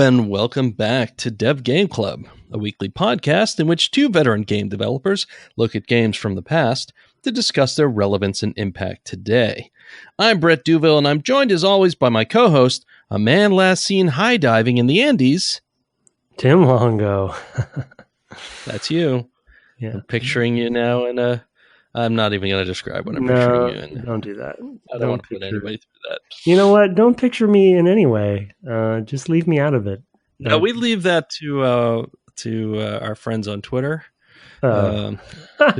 and welcome back to Dev Game Club, a weekly podcast in which two veteran game developers look at games from the past to discuss their relevance and impact today. I'm Brett Duville, and I'm joined as always by my co-host, a man last seen high diving in the Andes, Tim Longo. That's you. Yeah. I'm picturing you now in a... I'm not even going to describe what I'm picturing you in. Don't do that. I don't want to put anybody through that. You know what? Don't picture me in any way. Just leave me out of it. No, we leave that to our friends on Twitter. To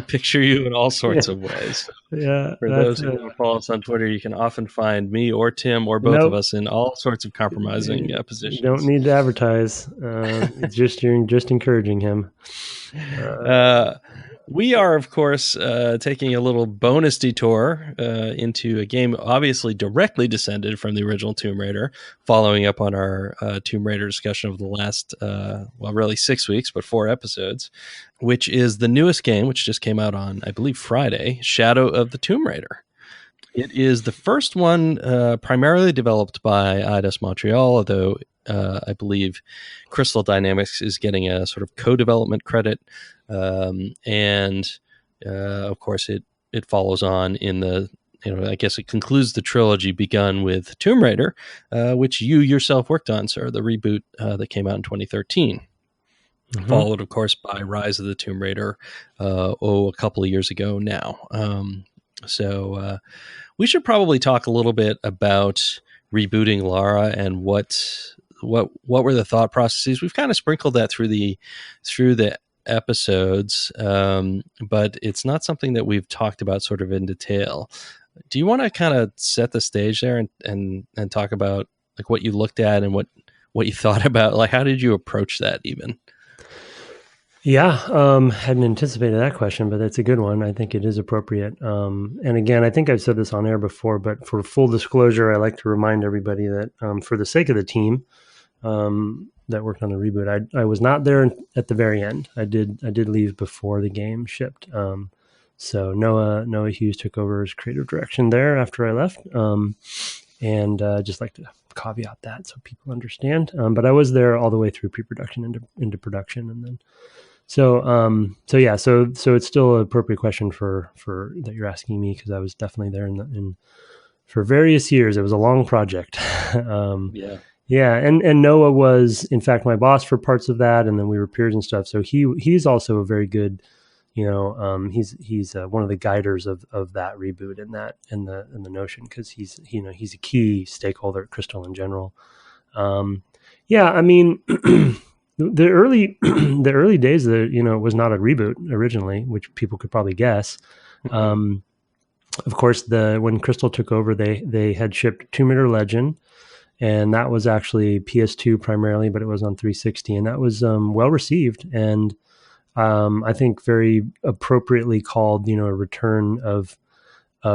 picture you in all sorts of ways. Yeah. For those who don't follow us on Twitter, you can often find me or Tim or both of us in all sorts of compromising positions. You don't need to advertise. You're just encouraging him. We are, of course, taking a little bonus detour into a game obviously directly descended from the original Tomb Raider, following up on our Tomb Raider discussion of the last, really 6 weeks, but 4 episodes, which is the newest game, which just came out on, I believe, Friday, Shadow of the Tomb Raider. It is the first one primarily developed by Eidos Montreal, although I believe Crystal Dynamics is getting a sort of co-development credit. Of course, it follows on in the, I guess it concludes the trilogy begun with Tomb Raider, which you yourself worked on, sir, the reboot that came out in 2013. Mm-hmm. Followed, of course, by Rise of the Tomb Raider, a couple of years ago now. So we should probably talk a little bit about rebooting Lara and what were the thought processes. We've kind of sprinkled that through the episodes, but it's not something that we've talked about sort of in detail. Do you want to kind of set the stage there and talk about like what you looked at and what you thought about, like how did you approach that even? Yeah, hadn't anticipated that question, but that's a good one. I think it is appropriate. And again, I think I've said this on air before, but for full disclosure, I like to remind everybody that for the sake of the team that worked on the reboot, I was not there at the very end. I did leave before the game shipped. So Noah Hughes took over as creative direction there after I left. And just like to caveat that so people understand. But I was there all the way through pre-production into production, and then. So it's still an appropriate question for that you're asking me, because I was definitely there in for various years. It was a long project. And Noah was in fact my boss for parts of that, and then we were peers and stuff. So he's also a very good, he's one of the guiders of that reboot and the notion, because he's a key stakeholder at Crystal in general. The early days, was not a reboot originally, which people could probably guess. Of course, when Crystal took over, they had shipped Tomb Raider Legend, and that was actually PS2 primarily, but it was on 360, and that was well received, and I think very appropriately called, a return of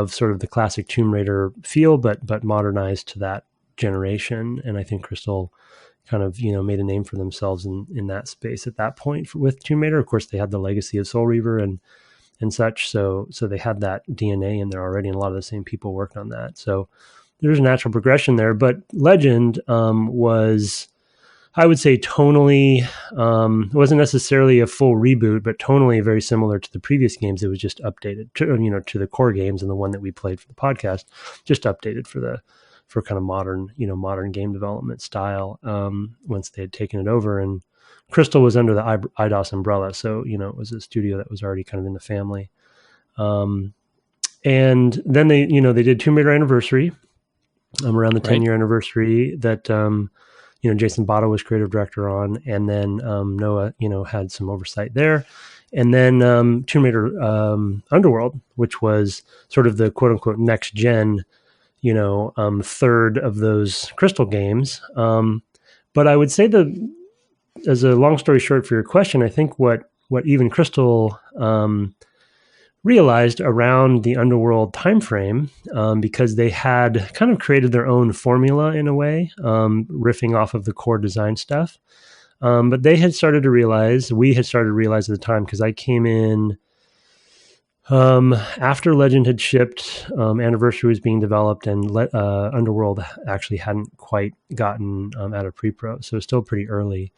sort of the classic Tomb Raider feel, but modernized to that generation. And I think Crystal kind of, made a name for themselves in that space at that point with Tomb Raider. Of course, they had the legacy of Soul Reaver and such. So they had that DNA in there already, and a lot of the same people worked on that. So there's a natural progression there. But Legend was, I would say, tonally, it wasn't necessarily a full reboot, but tonally very similar to the previous games. It was just updated to the core games, and the one that we played for the podcast, just updated for kind of modern game development style, once they had taken it over. And Crystal was under the Eidos umbrella. So, it was a studio that was already kind of in the family. And then they did Tomb Raider Anniversary, around the 10-year anniversary that, Jason Botto was creative director on. And then Noah, had some oversight there. And then Tomb Raider Underworld, which was sort of the quote unquote next gen, third of those Crystal games. But I would say as a long story short for your question, I think what even Crystal realized around the Underworld timeframe, because they had kind of created their own formula in a way, riffing off of the core design stuff. But we had started to realize at the time, because I came in After Legend had shipped, Anniversary was being developed, and Underworld actually hadn't quite gotten out of pre-pro, so it was still pretty early.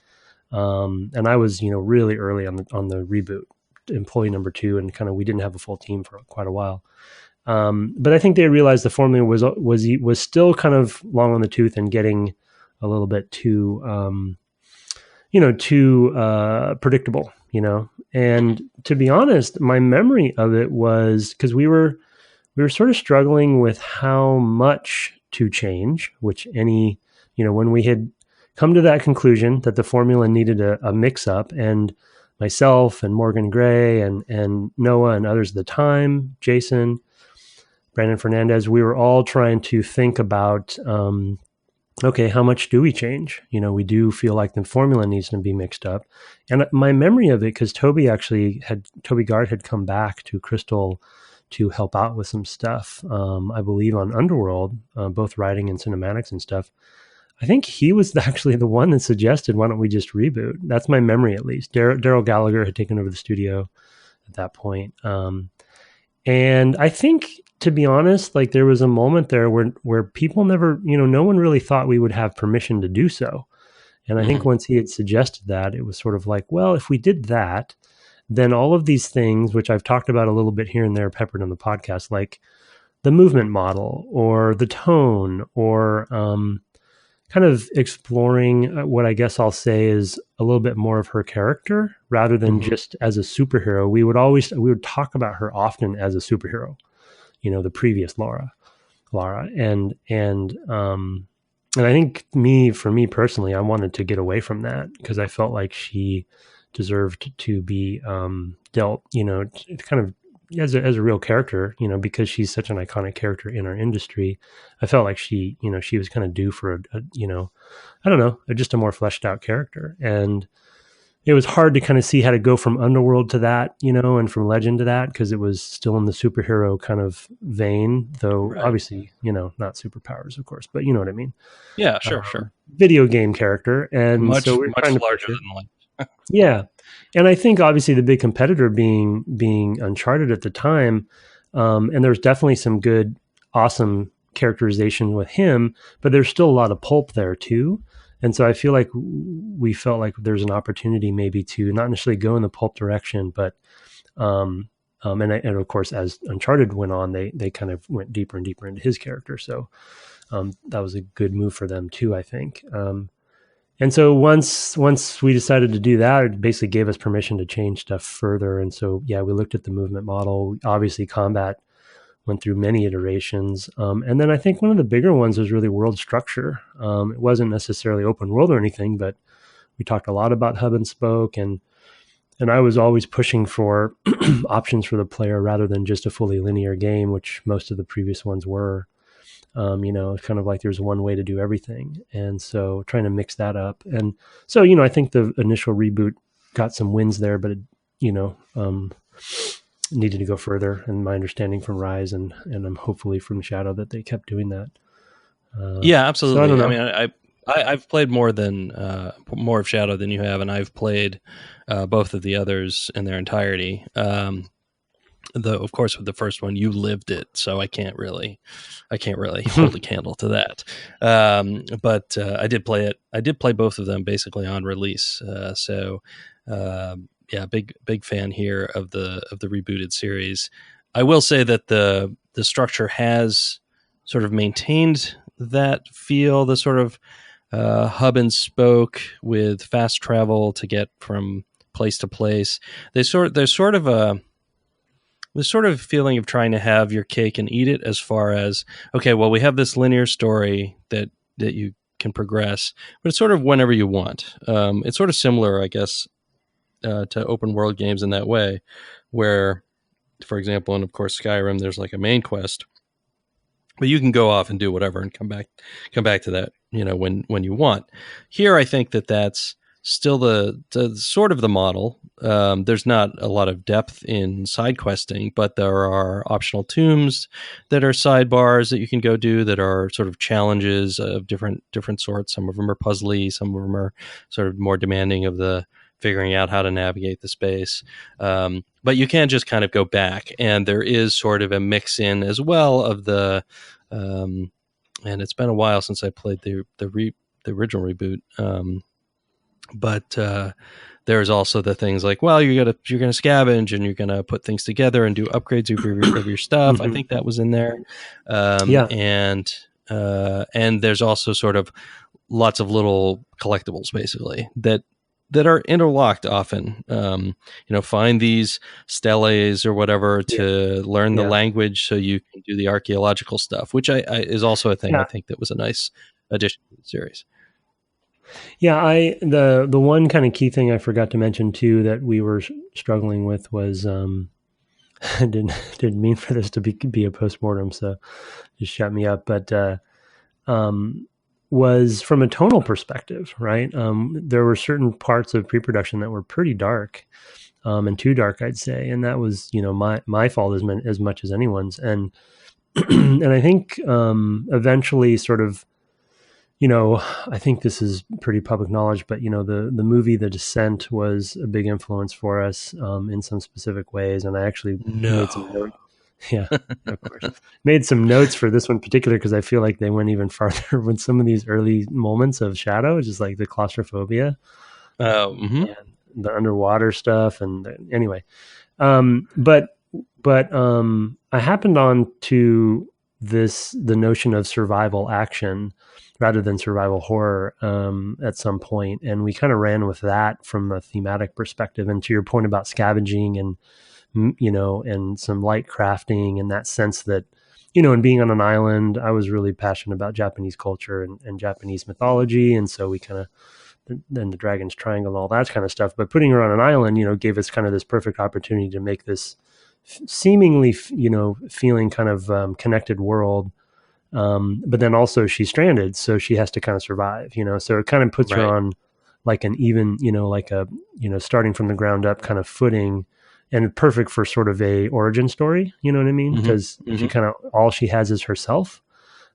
And I was, really early on the reboot, employee number 2, and kind of we didn't have a full team for quite a while. But I think they realized the formula was still kind of long on the tooth and getting a little bit too, predictable, And to be honest, my memory of it was because we were sort of struggling with how much to change, which when we had come to that conclusion that the formula needed a mix up, and myself and Morgan Gray and Noah and others at the time, Jason, Brandon Fernandez, we were all trying to think about, okay, how much do we change? We do feel like the formula needs to be mixed up. And my memory of it, because Toby Gard had come back to Crystal to help out with some stuff, I believe on Underworld, both writing and cinematics and stuff. I think he was actually the one that suggested, why don't we just reboot? That's my memory, at least. Daryl Gallagher had taken over the studio at that point. And I think, to be honest, like there was a moment there where people never, no one really thought we would have permission to do so. And I think once he had suggested that, it was sort of like, well, if we did that, then all of these things, which I've talked about a little bit here and there, peppered on the podcast, like the movement model or the tone or kind of exploring what I guess I'll say is a little bit more of her character rather than just as a superhero. We would talk about her often as a superhero, the previous Lara. And I think for me personally, I wanted to get away from that because I felt like she deserved to be dealt, kind of as a real character, because she's such an iconic character in our industry. I felt like she was kind of due for I don't know, just a more fleshed out character. And it was hard to kind of see how to go from Underworld to that, and from Legend to that, because it was still in the superhero kind of vein, though obviously, not superpowers, of course, but you know what I mean? Yeah, sure. Video game character. And much so we're larger than life. Yeah. And I think obviously the big competitor being Uncharted at the time, and there's definitely some good, awesome characterization with him, but there's still a lot of pulp there too. And so I feel like we felt like there's an opportunity maybe to not necessarily go in the pulp direction, but and of course, as Uncharted went on, they kind of went deeper and deeper into his character. So that was a good move for them too, I think. And so once we decided to do that, it basically gave us permission to change stuff further. And so, yeah, we looked at the movement model. Obviously, combat went through many iterations. And then I think one of the bigger ones was really world structure. It wasn't necessarily open world or anything, but we talked a lot about hub and spoke. And I was always pushing for options for the player rather than just a fully linear game, which most of the previous ones were. It's kind of like there's one way to do everything. And so trying to mix that up. And so, I think the initial reboot got some wins there, but it, needed to go further. And my understanding from Rise and I'm hopefully from Shadow that they kept doing that. Yeah, absolutely. So I don't know. I mean, I've played more of Shadow than you have, and I've played both of the others in their entirety. Though, of course, with the first one, you lived it, so I can't really hold a candle to that. But I did play it. I did play both of them basically on release. Yeah, big fan here of the rebooted series. I will say that the structure has sort of maintained that feel, the sort of hub and spoke with fast travel to get from place to place. There's sort of a feeling of trying to have your cake and eat it, as far as, okay, well, we have this linear story that you can progress, but it's sort of whenever you want. It's sort of similar, I guess, to open world games in that way, where, for example, and of course Skyrim, there's like a main quest, but you can go off and do whatever and come back to that, when you want. Here, I think that's still the sort of the model. There's not a lot of depth in side questing, but there are optional tombs that are sidebars that you can go do that are sort of challenges of different sorts. Some of them are puzzly, some of them are sort of more demanding of the figuring out how to navigate the space. But you can just kind of go back, and there is sort of a mix in as well of the, and it's been a while since I played the original reboot. But there's also the things like, well, you're gonna scavenge and you're gonna put things together and do upgrades of your stuff. I think that was in there. And there's also sort of lots of little collectibles basically that are interlocked often. Find these steles or whatever to learn the language so you can do the archaeological stuff, which is also a thing I think that was a nice addition to the series. Yeah, the one kind of key thing I forgot to mention too that we were struggling with was I didn't mean for this to be a postmortem, so just shut me up. But was from a tonal perspective, right? There were certain parts of pre-production that were pretty dark, and too dark, I'd say, and that was my fault as much as anyone's. And and I think eventually, sort of. I think this is pretty public knowledge, but the movie The Descent was a big influence for us in some specific ways, and I actually made some notes. Yeah, of course, made some notes for this one in particular because I feel like they went even farther with some of these early moments of Shadow, just like the claustrophobia, and the underwater stuff, and anyway, but I happened on to the notion of survival action rather than survival horror at some point. And we kind of ran with that from a thematic perspective. And to your point about scavenging and, and some light crafting and that sense that, and being on an island, I was really passionate about Japanese culture and Japanese mythology. And so we kind of, then the Dragon's Triangle and all that kind of stuff. But putting her on an island, gave us kind of this perfect opportunity to make this seemingly, feeling kind of connected world. But then also she's stranded, so she has to kind of survive, so it kind of puts her on like an even, like a, starting from the ground up kind of footing, and perfect for sort of a origin story, you know what I mean? Because she kind of, all she has is herself,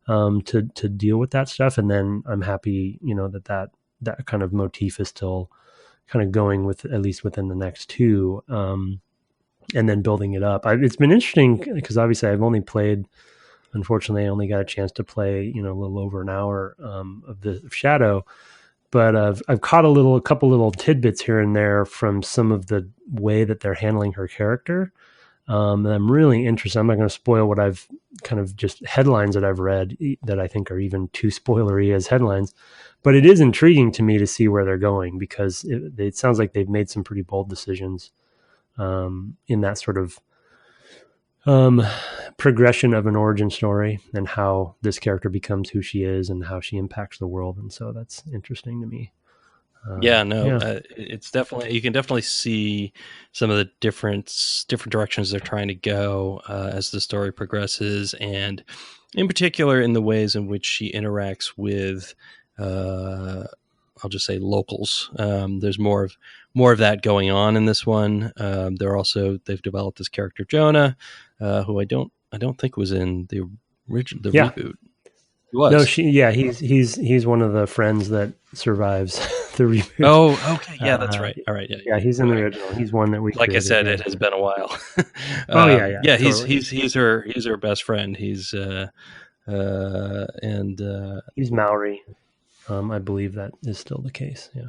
to deal with that stuff. And then I'm happy, that kind of motif is still kind of going with, at least within the next two, and then building it up. It's been interesting because obviously I've only played, unfortunately, I only got a chance to play, a little over an hour of Shadow, but I've caught a couple little tidbits here and there from some of the way that they're handling her character. And I'm really interested. I'm not going to spoil what I've kind of just headlines that I've read that I think are even too spoilery as headlines, but it is intriguing to me to see where they're going because it sounds like they've made some pretty bold decisions in that sort of progression of an origin story and how this character becomes who she is and how she impacts the world. And so that's interesting to me. It's definitely, you can definitely see some of the different directions they're trying to go as the story progresses, and in particular in the ways in which she interacts with I'll just say locals. There's more of that going on in this one. They've developed this character Jonah, who I don't think was in the reboot. He was. No, he's one of the friends that survives the reboot. Oh, okay, yeah, that's right. All right, yeah, he's in the original. He's one that we like created. I said, it has been a while. Yeah. Totally. He's her best friend. He's he's Maori. I believe that is still the case. Yeah.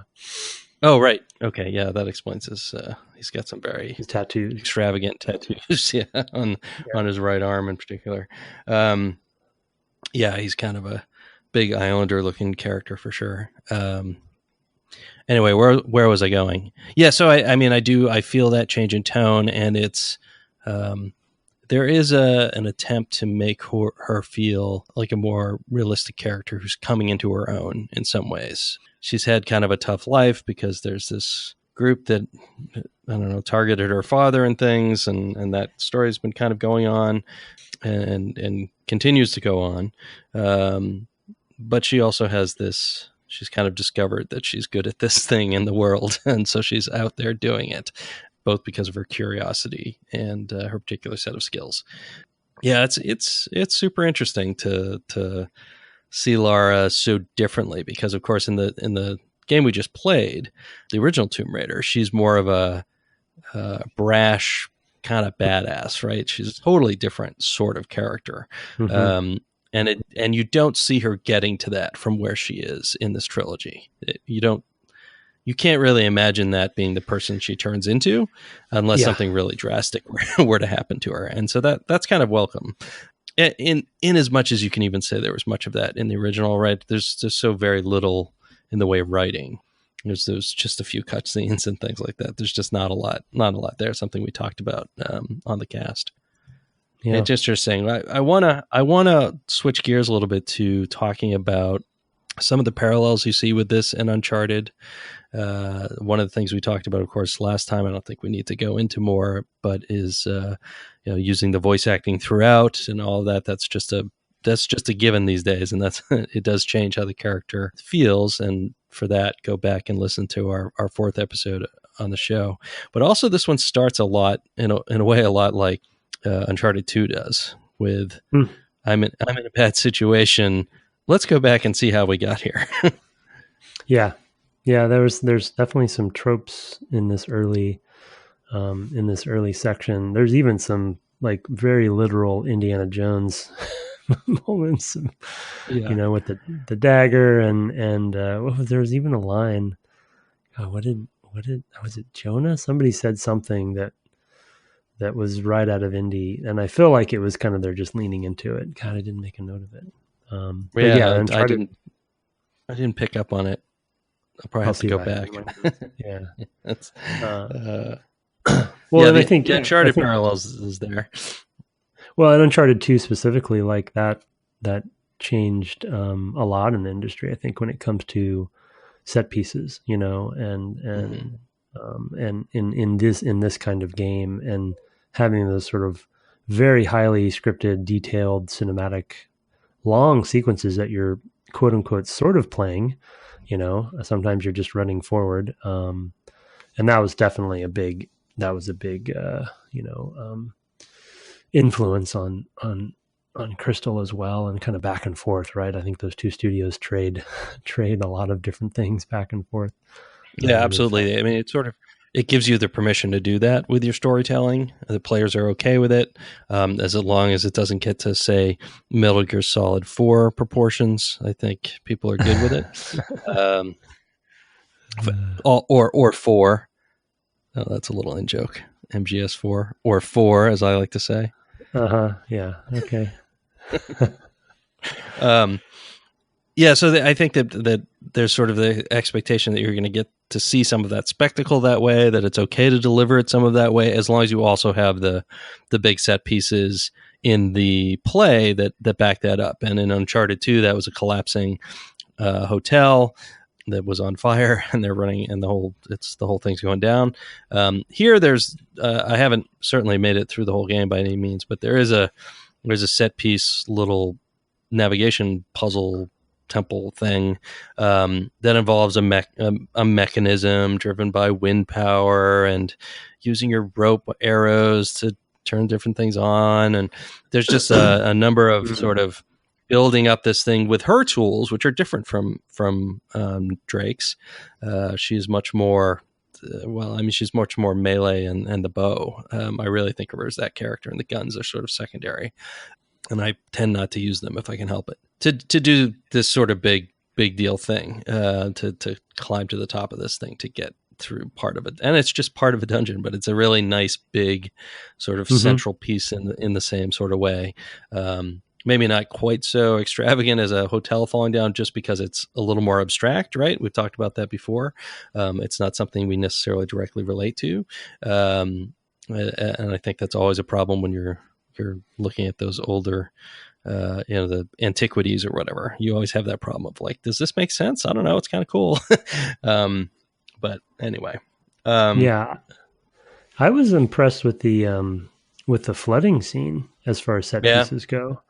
Oh, right. Okay. Yeah, that explains his. He's got some very tattoos, extravagant tattoos. On his right arm in particular. He's kind of a big Islander-looking character for sure. Anyway, where was I going? Yeah. So I feel that change in tone, and it's. There is an attempt to make her feel like a more realistic character who's coming into her own in some ways. She's had kind of a tough life because there's this group that, I don't know, targeted her father and things, and that story's been kind of going on and continues to go on. But she also has this, she's kind of discovered that she's good at this thing in the world, and so she's out there doing it, both because of her curiosity and her particular set of skills. Yeah, it's super interesting to see Lara so differently, because of course in the game we just played, the original Tomb Raider, she's more of a brash kind of badass, right? She's a totally different sort of character. Mm-hmm. And you don't see her getting to that from where she is in this trilogy. You can't really imagine that being the person she turns into unless something really drastic were to happen to her. And so that's kind of welcome. In as much as you can even say there was much of that in the original, right? There's just so very little in the way of writing. There's just a few cutscenes and things like that. There's just not a lot there. Something we talked about on the cast. Yeah. And just saying, I wanna switch gears a little bit to talking about some of the parallels you see with this and Uncharted. One of the things we talked about, of course, last time, I don't think we need to go into more, but is using the voice acting throughout and all of that. That's just a given these days, and it does change how the character feels. And for that, go back and listen to our fourth episode on the show. But also, this one starts a lot in a way a lot like Uncharted 2 does. With I'm in a bad situation. Let's go back and see how we got here. Yeah. There's definitely some tropes in this early section. There's even some like very literal Indiana Jones moments, with the dagger and there was even a line. What was it? Jonah? Somebody said something that was right out of Indy, and I feel like it was kind of they're just leaning into it. God, I didn't make a note of it. I didn't pick up on it. I'll probably have to go back. Yeah. That's, well, and I think Uncharted parallels is there. Well, and Uncharted 2 specifically, like that changed a lot in the industry. I think when it comes to set pieces, and in this kind of game, and having those sort of very highly scripted, detailed, cinematic, long sequences that you're quote unquote sort of playing. Sometimes you're just running forward. And that was definitely a big influence on Crystal as well, and kind of back and forth, right? I think those two studios trade a lot of different things back and forth. Yeah, absolutely. I mean, it gives you the permission to do that with your storytelling. The players are okay with it, as long as it doesn't get to, say, Metal Gear Solid 4 proportions. I think people are good with it. Or 4. Oh, that's a little in-joke. MGS4 or 4, as I like to say. Yeah. Okay. So I think that there's sort of the expectation that you're going to get to see some of that spectacle that way, that it's okay to deliver it some of that way, as long as you also have the big set pieces in the play that back that up. And in Uncharted 2, that was a collapsing hotel that was on fire, and they're running, and the whole thing's going down. Here, there's I haven't certainly made it through the whole game by any means, but there's a set piece little navigation puzzle temple thing that involves a mechanism driven by wind power and using your rope arrows to turn different things on. And there's just a number of sort of building up this thing with her tools, which are different from Drake's. She's much more she's much more melee and the bow. I really think of her as that character, and the guns are sort of secondary. And I tend not to use them if I can help it. To do this sort of big deal thing, to climb to the top of this thing to get through part of it, and it's just part of a dungeon, but it's a really nice big sort of central piece in the same sort of way. Maybe not quite so extravagant as a hotel falling down, just because it's a little more abstract, right? We've talked about that before. It's not something we necessarily directly relate to, and I think that's always a problem when you're looking at those older, the antiquities or whatever. You always have that problem of like, does this make sense? I don't know. It's kind of cool. But anyway. Yeah. I was impressed with the flooding scene as far as set pieces go.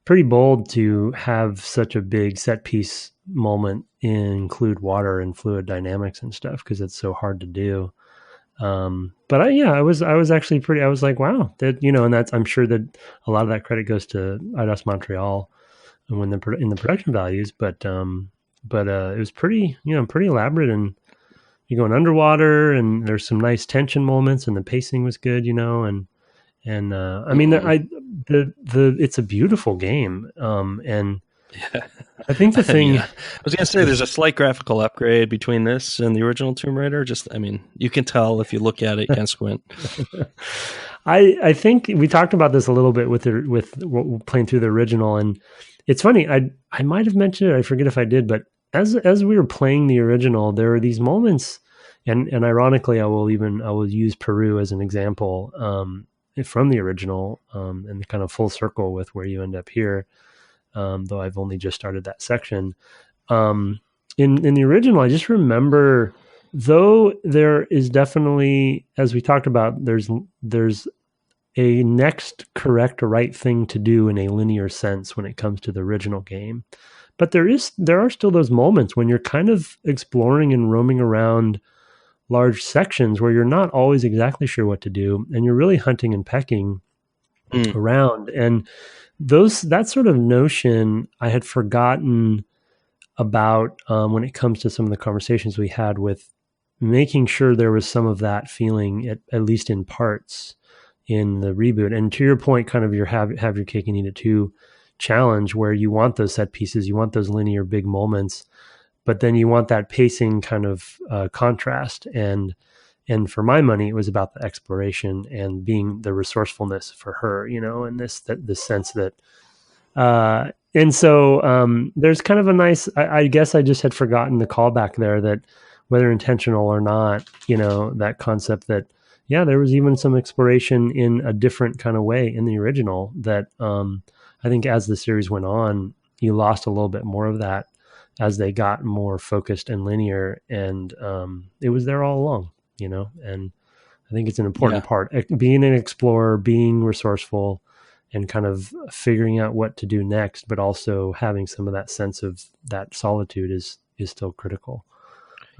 Pretty bold to have such a big set piece moment include water and fluid dynamics and stuff, because it's so hard to do. But I was actually I was like, wow, that, and that's, I'm sure that a lot of that credit goes to Eidos Montreal and in the production values, but but it was pretty, pretty elaborate, and you're going underwater, and there's some nice tension moments, and the pacing was good, and I mean, it's a beautiful game, and Yeah. I think the thing, Yeah. I was going to say there's a slight graphical upgrade between this and the original Tomb Raider. I mean, you can tell if you look at it, you can squint. I think we talked about this a little bit with playing through the original, and it's funny. I might have mentioned it. I forget if I did, but as we were playing the original, there were these moments, and ironically, I will use Peru as an example from the original, and kind of full circle with where you end up here. Though I've only just started that section. In the original, I just remember, though there is definitely, as we talked about, there's a next correct or right thing to do in a linear sense when it comes to the original game. But there are still those moments when you're kind of exploring and roaming around large sections where you're not always exactly sure what to do, and you're really hunting and pecking around. And that sort of notion I had forgotten about when it comes to some of the conversations we had with making sure there was some of that feeling, at least in parts, in the reboot. And to your point, kind of your have your cake and eat it too challenge, where you want those set pieces, you want those linear big moments, but then you want that pacing kind of contrast. And for my money, it was about the exploration and being the resourcefulness for her, and this sense that, and so there's kind of a nice, I guess I just had forgotten the callback there, that whether intentional or not, that concept that, yeah, there was even some exploration in a different kind of way in the original that I think as the series went on, you lost a little bit more of that as they got more focused and linear, and it was there all along. And I think it's an important part, being an explorer, being resourceful, and kind of figuring out what to do next, but also having some of that sense of that solitude is still critical.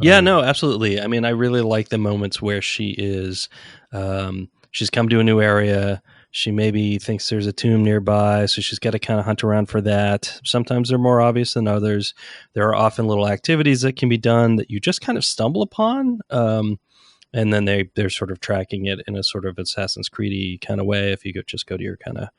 Yeah, no, absolutely. I mean, I really like the moments where she's come to a new area. She maybe thinks there's a tomb nearby, so she's got to kind of hunt around for that. Sometimes they're more obvious than others. There are often little activities that can be done that you just kind of stumble upon. And then they're sort of tracking it in a sort of Assassin's Creed-y kind of way. If you just go to your kind of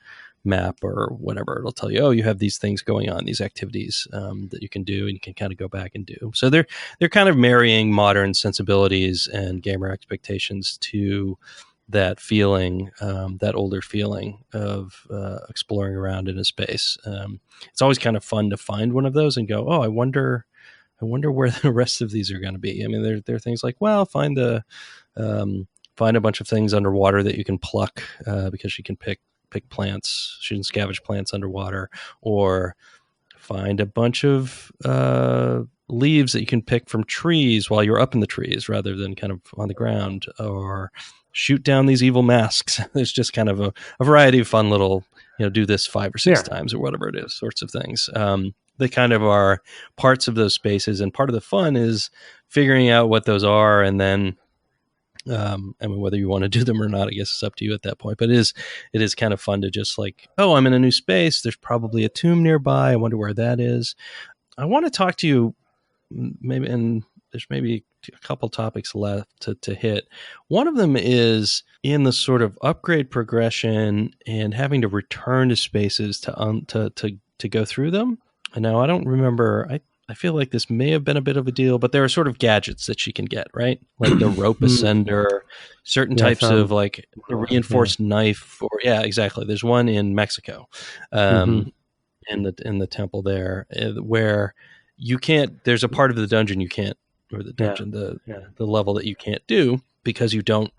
map or whatever, it'll tell you, oh, you have these things going on, these activities that you can do, and you can kind of go back and do. So they're kind of marrying modern sensibilities and gamer expectations to that feeling, that older feeling of exploring around in a space. It's always kind of fun to find one of those and go, oh, I wonder where the rest of these are going to be. I mean, there are things like, well, find a bunch of things underwater that you can pluck because she can pick plants. She can scavenge plants underwater, or find a bunch of leaves that you can pick from trees while you're up in the trees rather than kind of on the ground, or shoot down these evil masks. There's just kind of a variety of fun little, do this 5 or 6 times or whatever it is, sorts of things. They kind of are parts of those spaces, and part of the fun is figuring out what those are, and then I mean, whether you want to do them or not, I guess it's up to you at that point. But it is kind of fun to just like, oh, I'm in a new space. There's probably a tomb nearby. I wonder where that is. I want to talk to you maybe, and there's maybe a couple topics left to hit. One of them is in the sort of upgrade progression and having to return to spaces to go through them. And now I don't remember. I feel like this may have been a bit of a deal, but there are sort of gadgets that she can get, right? Like the rope ascender, certain types of like the reinforced knife, or exactly. There's one in Mexico, in the temple there, where you can't. There's a part of the dungeon you can't, or the dungeon, the level that you can't do because you don't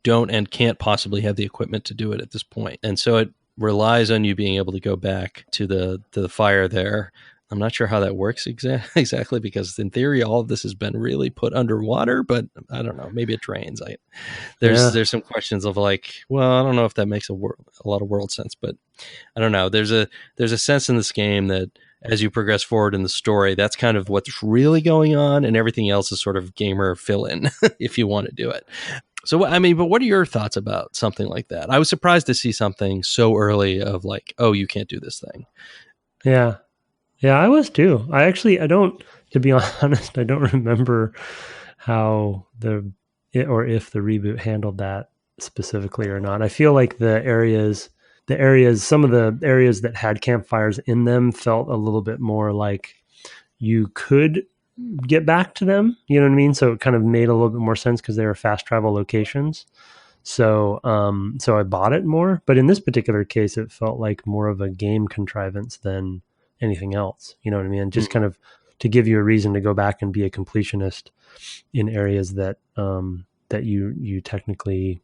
and can't possibly have the equipment to do it at this point, and so it relies on you being able to go back to the fire there. I'm not sure how that works exactly, because in theory, all of this has been really put underwater, but I don't know. Maybe it drains. There's some questions of like, well, I don't know if that makes a lot of world sense, but I don't know. There's a sense in this game that as you progress forward in the story, that's kind of what's really going on, and everything else is sort of gamer fill-in if you want to do it. So, I mean, but what are your thoughts about something like that? I was surprised to see something so early of like, oh, you can't do this thing. Yeah. Yeah, I was too. I don't to be honest, I don't remember how if the reboot handled that specifically or not. I feel like some of the areas that had campfires in them felt a little bit more like you could get back to them. You know what I mean? So it kind of made a little bit more sense because they were fast travel locations. So I bought it more. But in this particular case, it felt like more of a game contrivance than anything else. You know what I mean? Just kind of to give you a reason to go back and be a completionist in areas that that you technically,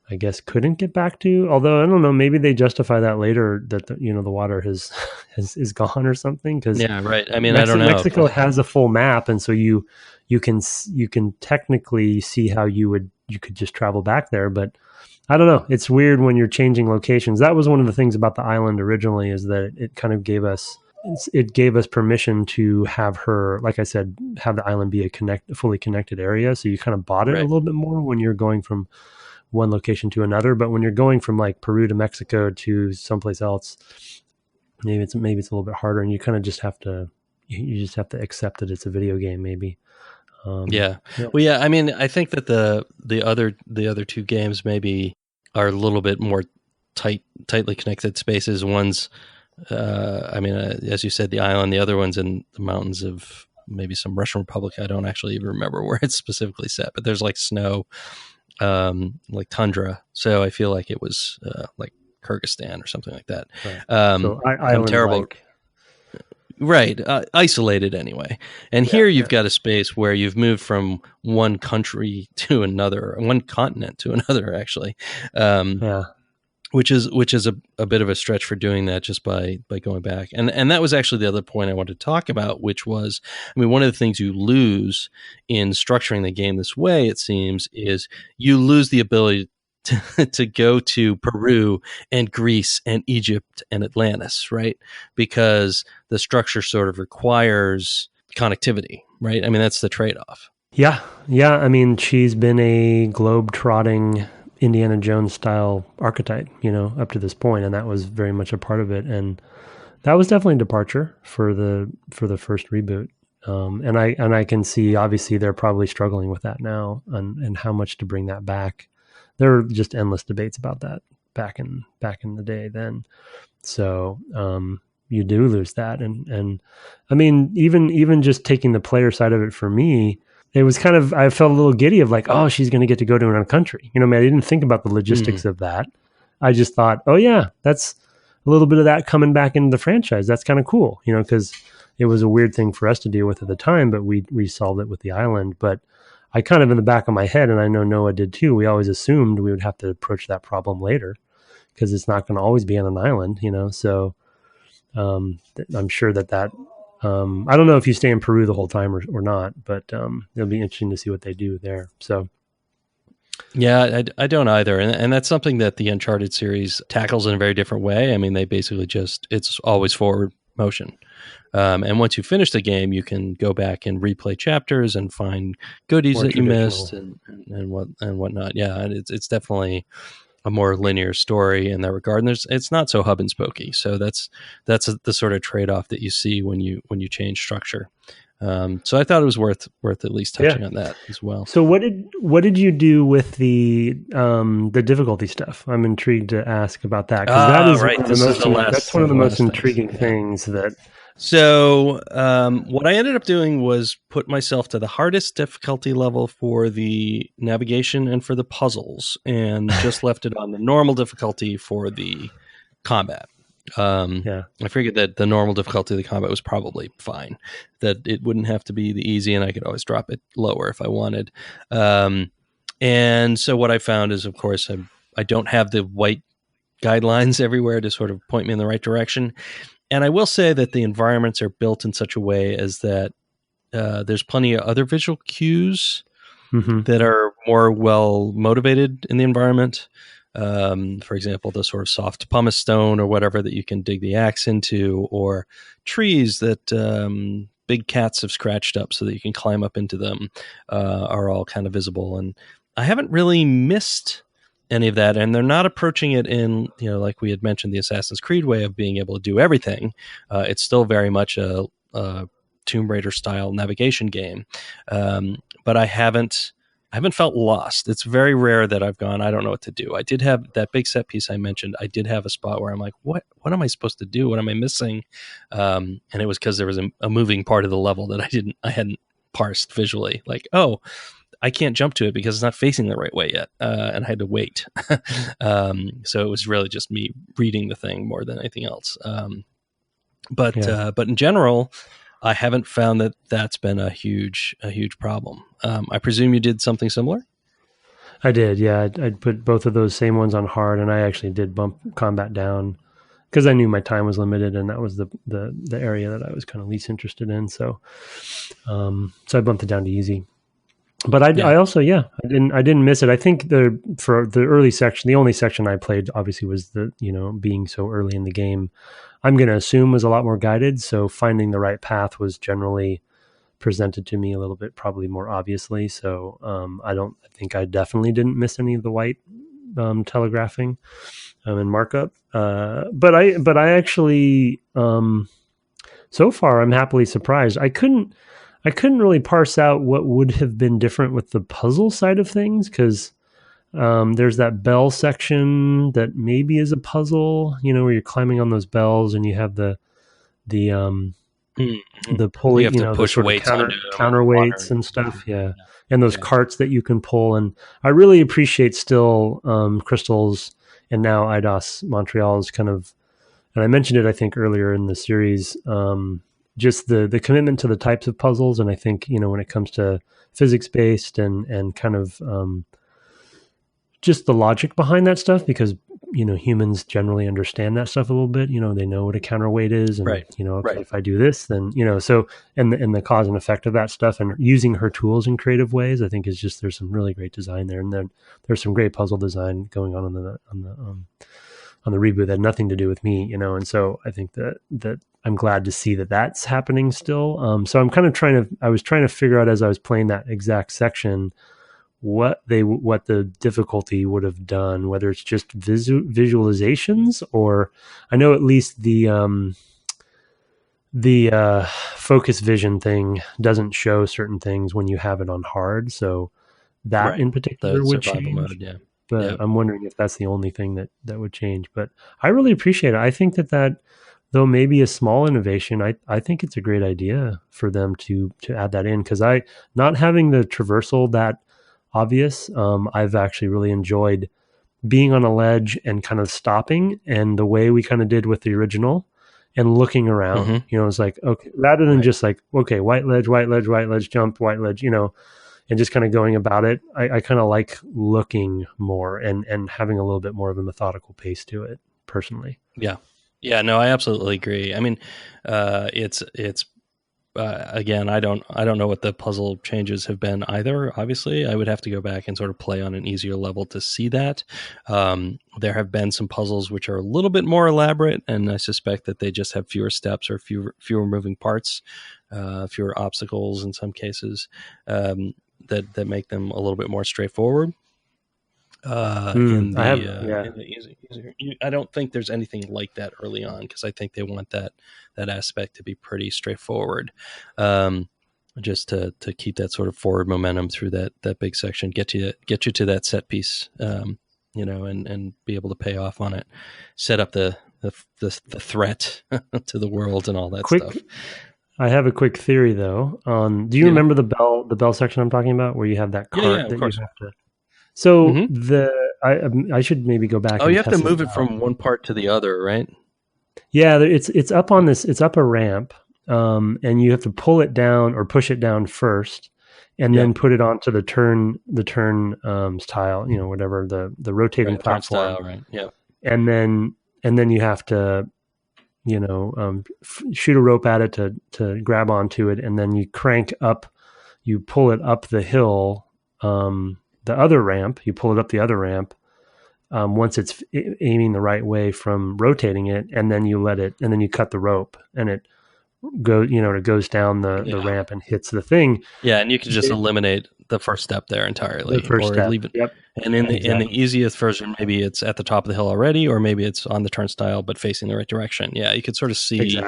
I guess, couldn't get back to. Although I don't know, maybe they justify that later that the water is gone or something. Because yeah, right. I mean, I don't know. Mexico has a full map, and so you can technically see how you could just travel back there. But I don't know. It's weird when you're changing locations. That was one of the things about the island originally, is that it kind of gave us permission to have her, like I said, have the island be a fully connected area. So you kind of bought it a little bit more when you're going from one location to another. But when you're going from like Peru to Mexico to someplace else, maybe it's a little bit harder, and you kind of just have to accept that it's a video game, maybe. Yeah. Well, yeah. I mean, I think that the other two games maybe are a little bit more tightly connected spaces. One's, as you said, the island. The other one's in the mountains of maybe some Russian Republic. I don't actually even remember where it's specifically set, but there's like snow, like tundra. So I feel like it was like Kyrgyzstan or something like that. Right. So island terrible. Right. Isolated anyway. And here you've got a space where you've moved from one country to another, one continent to another, actually. Which is a bit of a stretch for doing that just by going back. And that was actually the other point I wanted to talk about, which was, I mean, one of the things you lose in structuring the game this way, it seems, is you lose the ability to go to Peru and Greece and Egypt and Atlantis, right? Because the structure sort of requires connectivity, right? I mean, that's the trade-off. Yeah. I mean, she's been a globe-trotting Indiana Jones style archetype, up to this point, and that was very much a part of it. And that was definitely a departure for the first reboot. And I can see, obviously, they're probably struggling with that now, and how much to bring that back. There were just endless debates about that back in the day then. So you do lose that. And I mean, even just taking the player side of it for me, it was kind of, I felt a little giddy of like, oh, she's going to get to go to another country. I didn't think about the logistics of that. I just thought, oh yeah, that's a little bit of that coming back into the franchise. That's kind of cool, because it was a weird thing for us to deal with at the time, but we solved it with the island. But I kind of, in the back of my head, and I know Noah did too, we always assumed we would have to approach that problem later because it's not going to always be on an island, So I'm sure that I don't know if you stay in Peru the whole time or not, but it'll be interesting to see what they do there. So, yeah, I don't either. And that's something that the Uncharted series tackles in a very different way. I mean, they basically it's always forward motion. And once you finish the game, you can go back and replay chapters and find goodies that you missed and whatnot. Yeah, and it's definitely a more linear story in that regard. And it's not so hub and spokey. So that's the sort of trade-off that you see when you change structure. So I thought it was worth at least touching on that as well. So what did you do with the difficulty stuff? I'm intrigued to ask about that, because that is right. That's one of the most intriguing things that. So what I ended up doing was put myself to the hardest difficulty level for the navigation and for the puzzles, and just left it on the normal difficulty for the combat. I figured that the normal difficulty of the combat was probably fine, that it wouldn't have to be the easy, and I could always drop it lower if I wanted. And so what I found is, of course, I don't have the white guidelines everywhere to sort of point me in the right direction. And I will say that the environments are built in such a way as that there's plenty of other visual cues that are more well motivated in the environment. For example, the sort of soft pumice stone or whatever that you can dig the axe into, or trees that big cats have scratched up so that you can climb up into them, are all kind of visible. And I haven't really missed any of that, and they're not approaching it in, like we had mentioned, the Assassin's Creed way of being able to do everything. It's still very much a Tomb Raider style navigation game, but I haven't felt lost. It's very rare that I've gone, I don't know what to do. I did have that big set piece I mentioned. I did have a spot where I'm like, what am I supposed to do? What am I missing? And it was because there was a moving part of the level that I hadn't parsed visually. Like, oh, I can't jump to it because it's not facing the right way yet. And I had to wait. So it was really just me reading the thing more than anything else. But in general, I haven't found that that's been a huge problem. I presume you did something similar? I did, yeah. I'd put both of those same ones on hard, and I actually did bump combat down because I knew my time was limited, and that was the area that I was kind of least interested in. So I bumped it down to easy. But I also, I didn't miss it. I think for the early section, the only section I played obviously was the, being so early in the game, I'm going to assume was a lot more guided. So finding the right path was generally presented to me a little bit, probably more obviously. So I think I definitely didn't miss any of the white telegraphing and markup. But I actually, so far I'm happily surprised. I couldn't really parse out what would have been different with the puzzle side of things, because there's that bell section that maybe is a puzzle, where you're climbing on those bells and you have the pulley, you have to push weights counterweights and stuff, and those carts that you can pull. And I really appreciate still Crystal's and now Eidos Montreal's kind of, and I mentioned it I think earlier in the series, just the commitment to the types of puzzles. And I think, when it comes to physics based and kind of just the logic behind that stuff, because, humans generally understand that stuff a little bit, they know what a counterweight is. And, if I do this, then, so, and the cause and effect of that stuff, and using her tools in creative ways, I think is just, there's some really great design there. And then there's some great puzzle design going on the reboot that had nothing to do with me, and so I think that I'm glad to see that that's happening still. So I'm kind of I was trying to figure out as I was playing that exact section what the difficulty would have done, whether it's just visualizations, or I know at least the focus vision thing doesn't show certain things when you have it on hard. So that in particular would change. Mode, But I'm wondering if that's the only thing that would change. But I really appreciate it. I think that though maybe a small innovation, I think it's a great idea for them to add that in, because not having the traversal that obvious, I've actually really enjoyed being on a ledge and kind of stopping, and the way we kind of did with the original and looking around, it's like, okay, rather than just like, okay, white ledge, jump, white ledge, and just kind of going about it. I kind of like looking more and having a little bit more of a methodical pace to it personally. Yeah, no, I absolutely agree. I mean, it's again, I don't know what the puzzle changes have been either. Obviously, I would have to go back and sort of play on an easier level to see that. There have been some puzzles which are a little bit more elaborate, and I suspect that they just have fewer steps or fewer moving parts, fewer obstacles in some cases, that make them a little bit more straightforward. I don't think there's anything like that early on, because I think they want that aspect to be pretty straightforward, just to keep that sort of forward momentum through that big section, get you to that set piece, and be able to pay off on it, set up the threat to the world and all that stuff. I have a quick theory though. Do you remember the bell section I'm talking about, where you have that cart that you have to? So I should maybe go back. Oh, you have to move it from one part to the other, right? Yeah, it's up on this. It's up a ramp, and you have to pull it down or push it down first, and then put it onto the turn tile. Whatever the rotating platform. Style, right? Yeah. And then you have to, shoot a rope at it to grab onto it, and then you crank up. You pull it up the hill. The other ramp, you pull it up the other ramp once it's aiming the right way from rotating it, and then you let it, and then you cut the rope, and it goes down the ramp and hits the thing. Yeah, and you can just eliminate the first step there entirely. The first step. Leave it. Yep. And in the easiest version, maybe it's at the top of the hill already, or maybe it's on the turnstile but facing the right direction. Yeah, you could sort of see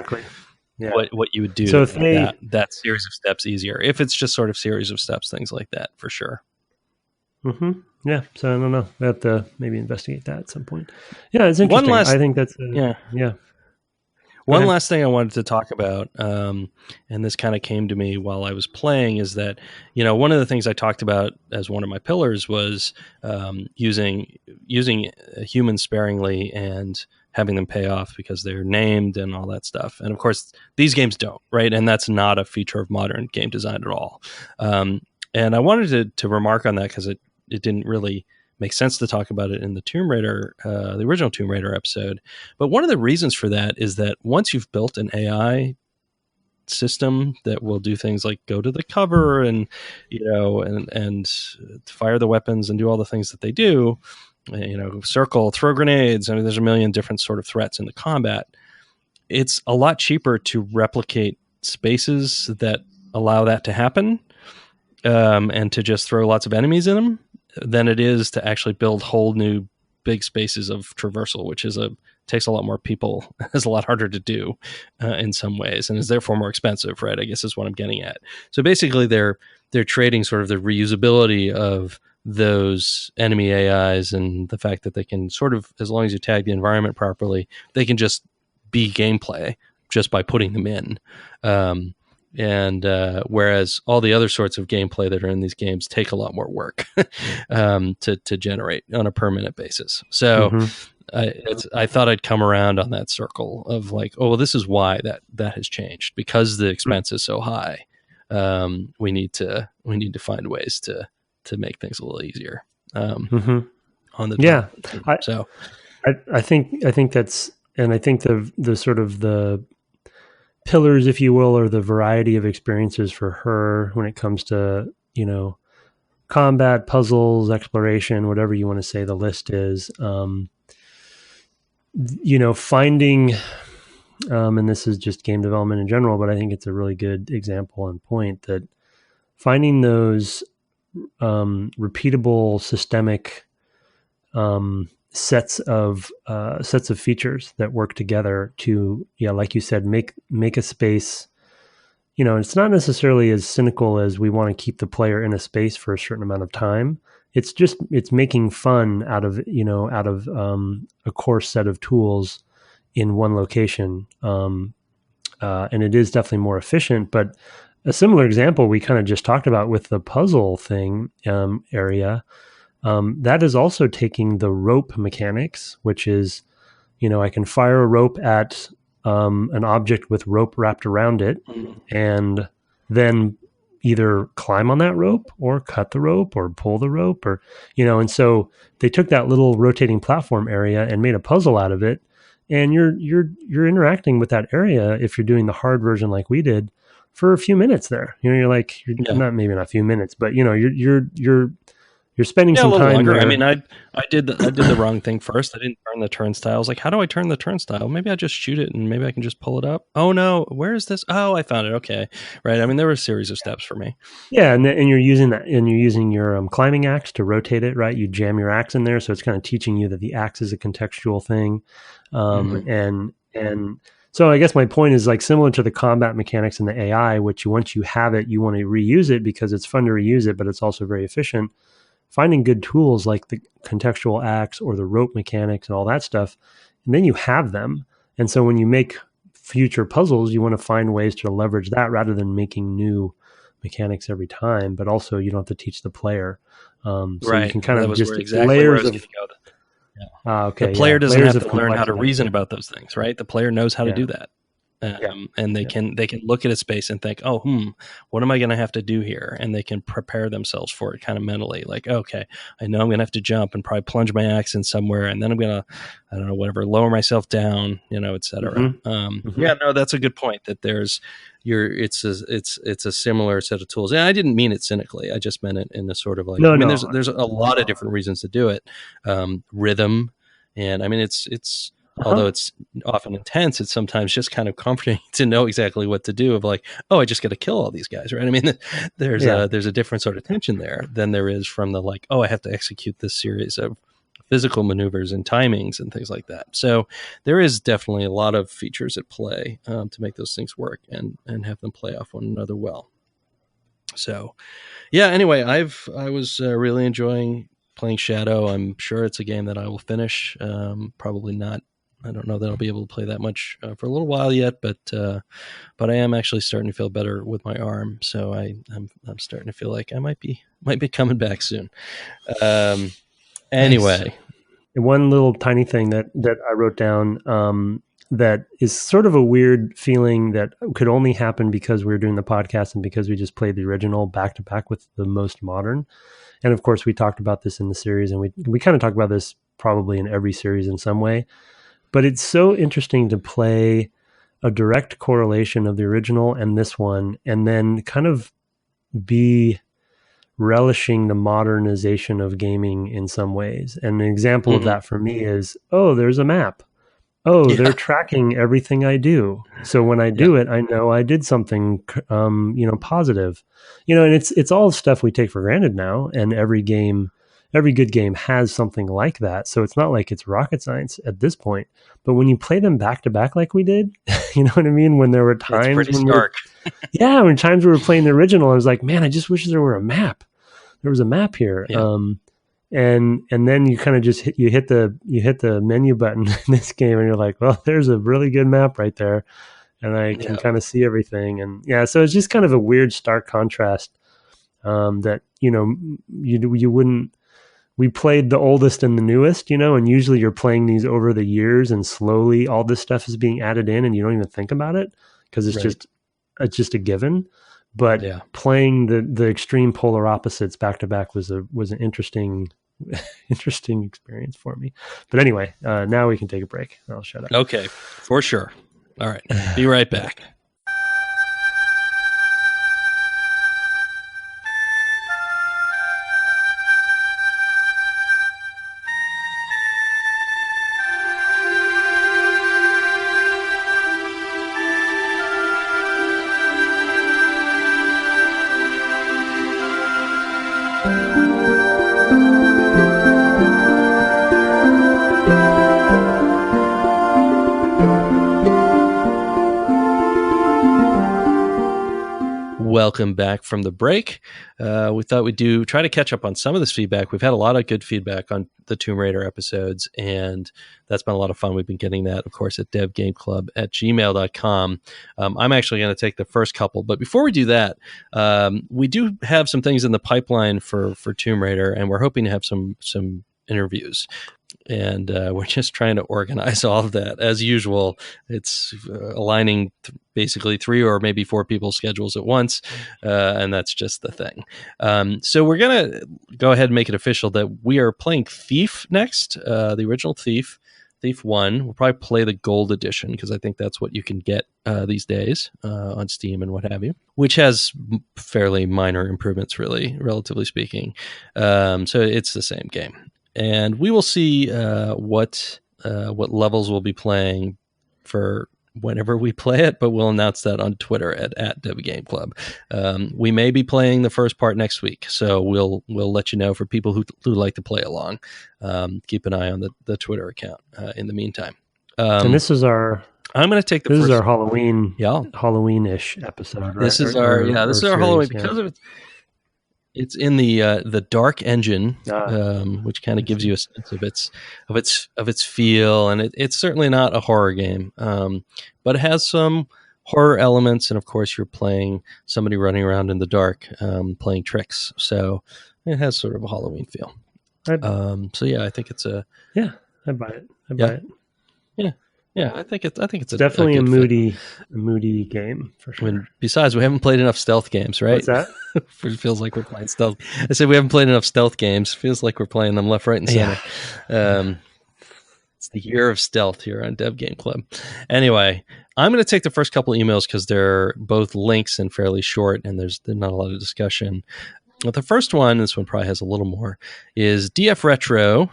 Yeah. what you would do So to if make they, that series of steps easier. If it's just sort of series of steps, things like that, for sure. yeah. So I don't know. I have to maybe investigate that at some point. Yeah, it's One interesting. last, I think that's yeah. yeah. Go One ahead. last thing I wanted to talk about, and this kind of came to me while I was playing, is that, one of the things I talked about as one of my pillars was using humans sparingly and having them pay off because they're named and all that stuff. And of course, these games don't, right? And that's not a feature of modern game design at all. And I wanted to remark on that because it didn't really make sense to talk about it in the Tomb Raider, the original Tomb Raider episode. But one of the reasons for that is that once you've built an AI system that will do things like go to the cover and and fire the weapons and do all the things that they do, circle, throw grenades. I mean, there's a million different sort of threats in the combat. It's a lot cheaper to replicate spaces that allow that to happen, and to just throw lots of enemies in them, than it is to actually build whole new big spaces of traversal, which takes a lot more people, is a lot harder to do in some ways, and is therefore more expensive, right? I guess is what I'm getting at. So basically, they're trading sort of the reusability of those enemy AIs and the fact that they can sort of, as long as you tag the environment properly, they can just be gameplay just by putting them in. And whereas all the other sorts of gameplay that are in these games take a lot more work to generate on a permanent basis. So I thought I'd come around on that circle of like, oh, well, this is why that has changed, because the expense is so high. We need to find ways to make things a little easier on the So I think that's, and I think the sort of the pillars, if you will, or the variety of experiences for her when it comes to, combat, puzzles, exploration, whatever you want to say the list is, finding, and this is just game development in general, but I think it's a really good example and point that finding those repeatable systemic sets of features that work together to, like you said, make a space. It's not necessarily as cynical as we want to keep the player in a space for a certain amount of time. It's making fun out of a core set of tools in one location, and it is definitely more efficient. But a similar example we kind of just talked about with the puzzle thing area. That is also taking the rope mechanics, which is, I can fire a rope at an object with rope wrapped around it, and then either climb on that rope or cut the rope or pull the rope, or, and so they took that little rotating platform area and made a puzzle out of it. And you're interacting with that area, if you're doing the hard version like we did, for a few minutes there. You're not, maybe not a few minutes, but you're spending some time longer. there. I mean, I did the wrong thing first. I didn't turn the turnstile. I was like, how do I turn the turnstile? Maybe I just shoot it and maybe I can just pull it up. Oh no, where is this? Oh, I found it. Okay, right. I mean, there were a series of steps for me. Yeah, and you're using that, and you're using your climbing axe to rotate it, right? You jam your axe in there, so it's kind of teaching you that the axe is a contextual thing, and so I guess my point is like similar to the combat mechanics in the AI, which once you have it, you want to reuse it because it's fun to reuse it, but it's also very efficient. Finding good tools like the contextual axe or the rope mechanics and all that stuff, and then you have them. And so when you make future puzzles, you want to find ways to leverage that rather than making new mechanics every time, but also you don't have to teach the player. So right. You can kind of just layers of... Okay. The player doesn't have to learn how to reason about those things, right? The player knows how to do that. And they can look at a space and think, oh, what am I going to have to do here? And they can prepare themselves for it kind of mentally. Like, okay, I know I'm going to have to jump and probably plunge my axe in somewhere. And then I'm going to, I don't know, whatever, lower myself down, et cetera. Yeah, no, that's a good point that it's a similar set of tools. And I didn't mean it cynically. I just meant it in a sort of like, there's a lot of different reasons to do it. Rhythm. And I mean, it's, although it's often intense, it's sometimes just kind of comforting to know exactly what to do of like, oh, I just got to kill all these guys, right? I mean, there's a different sort of tension there than there is from the like, oh, I have to execute this series of physical maneuvers and timings and things like that. So there is definitely a lot of features at play to make those things work and have them play off one another well. So, yeah, anyway, I was really enjoying playing Shadow. I'm sure it's a game that I will finish. Probably not. I don't know that I'll be able to play that much for a little while yet, but I am actually starting to feel better with my arm. So I'm starting to feel like I might be coming back soon. Anyway, Nice. One little tiny thing that I wrote down that is sort of a weird feeling that could only happen because we were doing the podcast and because we just played the original back to back with the most modern. And of course, we talked about this in the series, and we kind of talk about this probably in every series in some way. But it's so interesting to play a direct correlation of the original and this one, and then kind of be relishing the modernization of gaming in some ways. And an example of that for me is, oh, there's a map. Oh, they're tracking everything I do. So when I do it, I know I did something, positive, and it's all stuff we take for granted now. And every good game has something like that. So it's not like it's rocket science at this point, but when you play them back to back, like we did, you know what I mean? When there were times when when times we were playing the original, I was like, man, I just wish there were a map. There was a map here. Yeah. And then you kind of just hit the menu button in this game, and you're like, well, there's a really good map right there, and I can kind of see everything. And so it's just kind of a weird stark contrast that you wouldn't. We played the oldest and the newest, and usually you're playing these over the years, and slowly all this stuff is being added in, and you don't even think about it because it's just a given. But playing the extreme polar opposites back to back was an interesting experience for me. But anyway, now we can take a break. I'll shut up. Okay, for sure. All right, be right back. Welcome back from the break. We thought we'd try to catch up on some of this feedback. We've had a lot of good feedback on the Tomb Raider episodes, and that's been a lot of fun. We've been getting that, of course, at devgameclub@gmail.com. I'm actually going to take the first couple, but before we do that, we do have some things in the pipeline for Tomb Raider, and we're hoping to have some interviews. And we're just trying to organize all of that. As usual, it's aligning basically 3 or maybe 4 people's schedules at once, and that's just the thing. So we're going to go ahead and make it official that we are playing Thief next, the original Thief 1. We'll probably play the Gold Edition because I think that's what you can get these days on Steam and what have you, which has fairly minor improvements, really, relatively speaking. So it's the same game. And we will see what levels we'll be playing for whenever we play it, but we'll announce that on Twitter at devgameclub. We may be playing the first part next week, so we'll let you know for people who like to play along. Keep an eye on the Twitter account in the meantime. And this is our... I'm going to take this is our Halloween, yeah, Halloween-ish episode. Right? This is our Halloween because of it. It's in the dark engine, which kind of gives you a sense of its feel, and it's certainly not a horror game, but it has some horror elements, and of course you're playing somebody running around in the dark, playing tricks, so it has sort of a Halloween feel. So yeah, I think it's I buy it. Yeah, I think it's definitely a moody game for sure. Besides, we haven't played enough stealth games, right? What's that? It feels like we're playing stealth. I said we haven't played enough stealth games. Feels like we're playing them left, right, and center. Yeah. It's the year of stealth here on Dev Game Club. Anyway, I'm going to take the first couple emails because they're both links and fairly short, and there's not a lot of discussion. But the first one, this one probably has a little more, is DF Retro.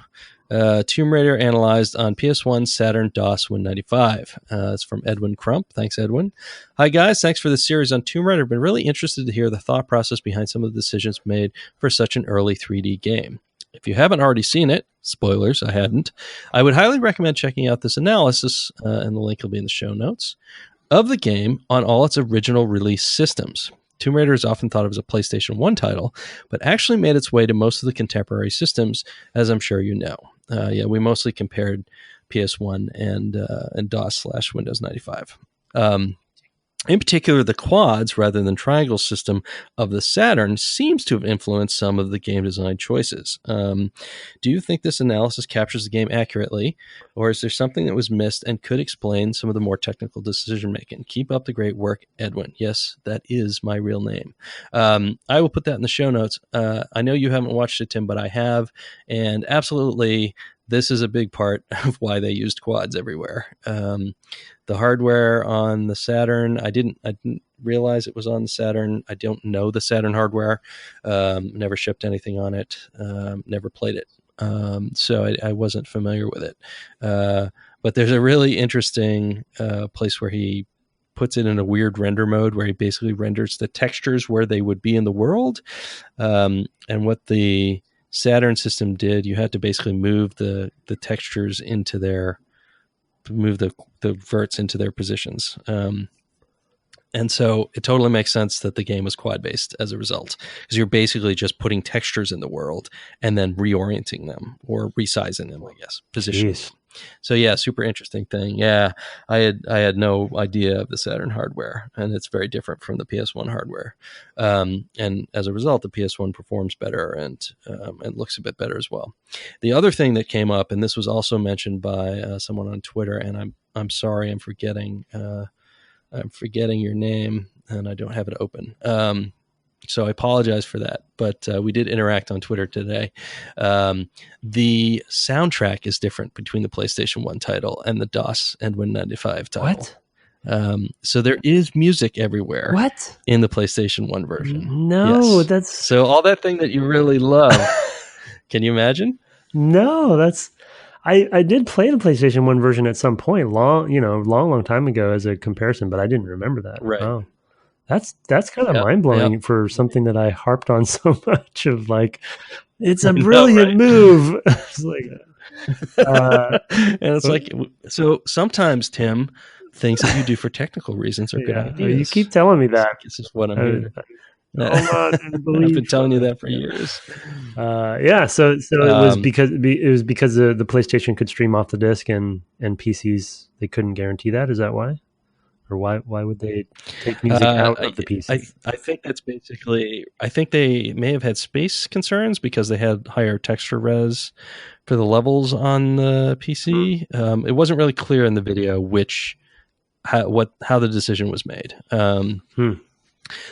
Tomb Raider analyzed on PS1, Saturn, DOS, Win95. It's from Edwin Crump. Thanks, Edwin. Hi, guys. Thanks for the series on Tomb Raider. Been really interested to hear the thought process behind some of the decisions made for such an early 3D game. If you haven't already seen it, Spoilers, I hadn't. I would highly recommend checking out this analysis, and the link will be in the show notes, of the game on all its original release systems. Tomb Raider is often thought of as a PlayStation 1 title, but actually made its way to most of the contemporary systems, as I'm sure you know. We mostly compared PS1 and DOS/Windows 95. In particular, the quads rather than triangle system of the Saturn seems to have influenced some of the game design choices. Do you think this analysis captures the game accurately, or is there something that was missed and could explain some of the more technical decision making? Keep up the great work, Edwin. Yes, that is my real name. I will put that in the show notes. I know you haven't watched it, Tim, but I have, and absolutely, this is a big part of why they used quads everywhere. The hardware on the Saturn, I didn't realize it was on the Saturn. I don't know the Saturn hardware. Never shipped anything on it. Never played it. So I wasn't familiar with it. But there's a really interesting place where he puts it in a weird render mode where he basically renders the textures where they would be in the world. And what the Saturn system did, you had to basically move the textures into move the verts into their positions. And so it totally makes sense that the game was quad based as a result, because you're basically just putting textures in the world and then reorienting them or resizing them, I guess, positions. So yeah, super interesting thing. Yeah, I had no idea of the Saturn hardware, and it's very different from the PS1 hardware. And as a result, the PS1 performs better and looks a bit better as well. The other thing that came up, and this was also mentioned by someone on Twitter, and I'm sorry, I'm forgetting your name, and I don't have it open. So I apologize for that, but we did interact on Twitter today. The soundtrack is different between the PlayStation 1 title and the DOS and Win95 title. What? So there is music everywhere. What? In the PlayStation 1 version. No, yes. that's... So all that thing that you really love. Can you imagine? No, that's... I did play the PlayStation 1 version at some point, long time ago as a comparison, but I didn't remember that. Right. Oh. That's kind of mind-blowing for something that I harped on so much of, like, it's a brilliant move. It's like, and it's like, so sometimes, Tim, things that you do for technical reasons are good ideas. You keep telling me that. This is what I'm here. I've been telling you that for years. So it was because the PlayStation could stream off the disc and PCs, they couldn't guarantee that. Is that why? Or why would they take music out of the PC? I think that's basically, I think they may have had space concerns because they had higher texture res for the levels on the PC. It wasn't really clear in the video how the decision was made.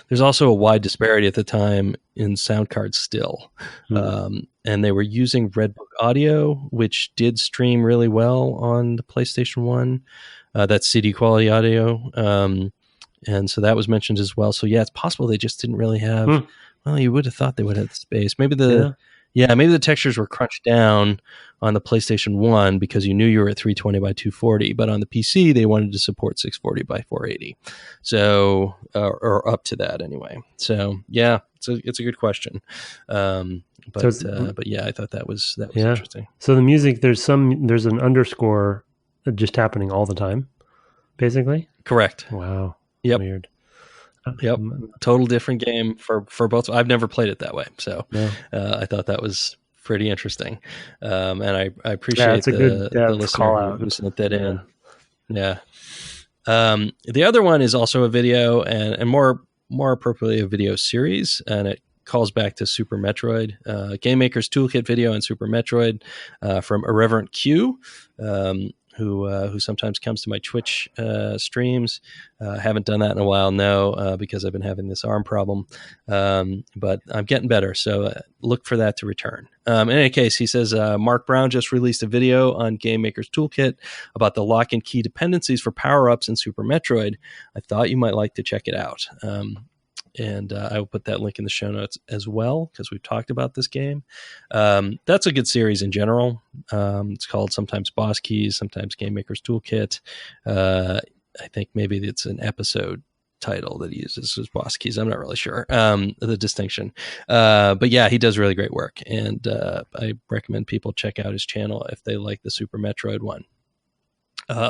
There's also a wide disparity at the time in sound cards still. And they were using Redbook audio, which did stream really well on the PlayStation 1. That's CD quality audio. And so that was mentioned as well. So yeah, it's possible they just didn't really have, well, you would have thought they would have the space. Maybe maybe the textures were crunched down on the PlayStation 1 because you knew you were at 320 by 240, but on the PC, they wanted to support 640 by 480. So, or up to that anyway. So yeah, it's a good question. But yeah, I thought that was interesting. So the music, there's an underscore just happening all the time, basically. Correct. Wow. Yep. Weird. Yep. Total different game for both. I've never played it that way. So I thought that was pretty interesting. And I appreciate the listener who sent that in. Yeah. The other one is also a video and more appropriately a video series, and it calls back to Super Metroid, Game Maker's Toolkit video and Super Metroid from Irreverent Q, who sometimes comes to my Twitch streams. Haven't done that in a while, because I've been having this arm problem. But I'm getting better, so look for that to return. In any case, he says, Mark Brown just released a video on Game Maker's Toolkit about the lock and key dependencies for power-ups in Super Metroid. I thought you might like to check it out. And I will put that link in the show notes as well, because we've talked about this game. That's a good series in general. It's called sometimes Boss Keys, sometimes Game Maker's Toolkit. I think maybe it's an episode title that he uses as boss keys. I'm not really sure the distinction. But yeah, he does really great work. And I recommend people check out his channel if they like the Super Metroid one.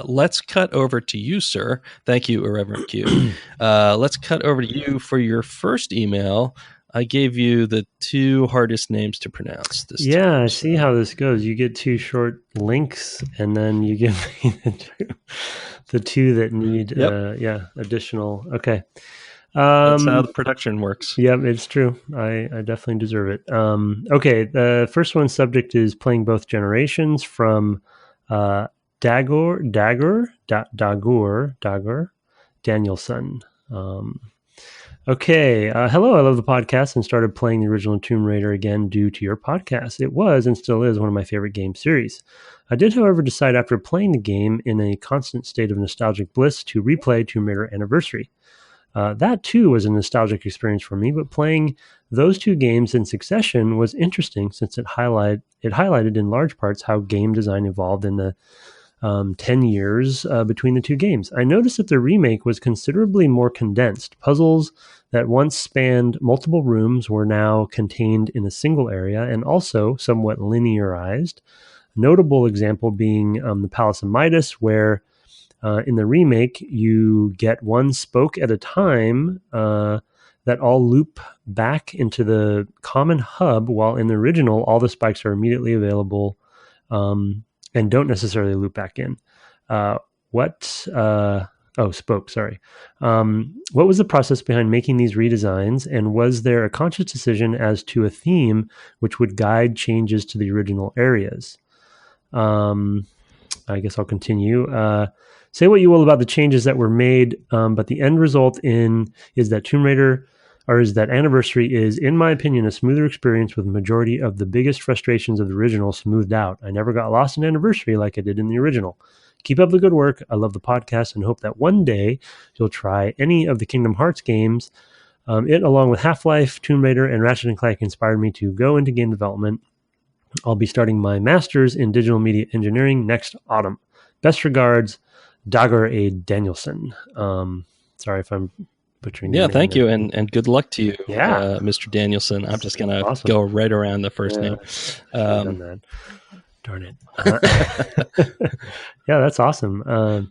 Let's cut over to you, sir. Thank you, Irreverent Q. Let's cut over to you for your first email. I gave you the 2 hardest names to pronounce this time. I see how this goes. You get 2 short links, and then you give me the 2 that need additional. Okay. That's how the production works. Yeah, it's true. I definitely deserve it. Okay, the first one's subject is playing both generations from Dagur Danielson. Okay. Hello, I love the podcast and started playing the original Tomb Raider again due to your podcast. It was and still is one of my favorite game series. I did, however, decide after playing the game in a constant state of nostalgic bliss to replay Tomb Raider Anniversary. That, too, was a nostalgic experience for me, but playing those 2 games in succession was interesting since it highlighted in large parts how game design evolved in the 10 years between the 2 games. I noticed that the remake was considerably more condensed. Puzzles that once spanned multiple rooms were now contained in a single area and also somewhat linearized. A notable example being the Palace of Midas, where in the remake you get one spoke at a time that all loop back into the common hub, while in the original all the spikes are immediately available and don't necessarily loop back in. Spoke, sorry. What was the process behind making these redesigns, and was there a conscious decision as to a theme which would guide changes to the original areas? I guess I'll continue. Say what you will about the changes that were made, but the end result is that Anniversary is, in my opinion, a smoother experience with the majority of the biggest frustrations of the original smoothed out. I never got lost in Anniversary like I did in the original. Keep up the good work. I love the podcast and hope that one day you'll try any of the Kingdom Hearts games. It, along with Half-Life, Tomb Raider, and Ratchet & Clank, inspired me to go into game development. I'll be starting my master's in digital media engineering next autumn. Best regards, Dagur A. Danielson. Sorry if I'm butchering. Yeah, thank you, and good luck to you, Yeah. Mr. Danielson. I'm just gonna Awesome. go right around the first name. Done that. Darn it. Yeah, that's awesome.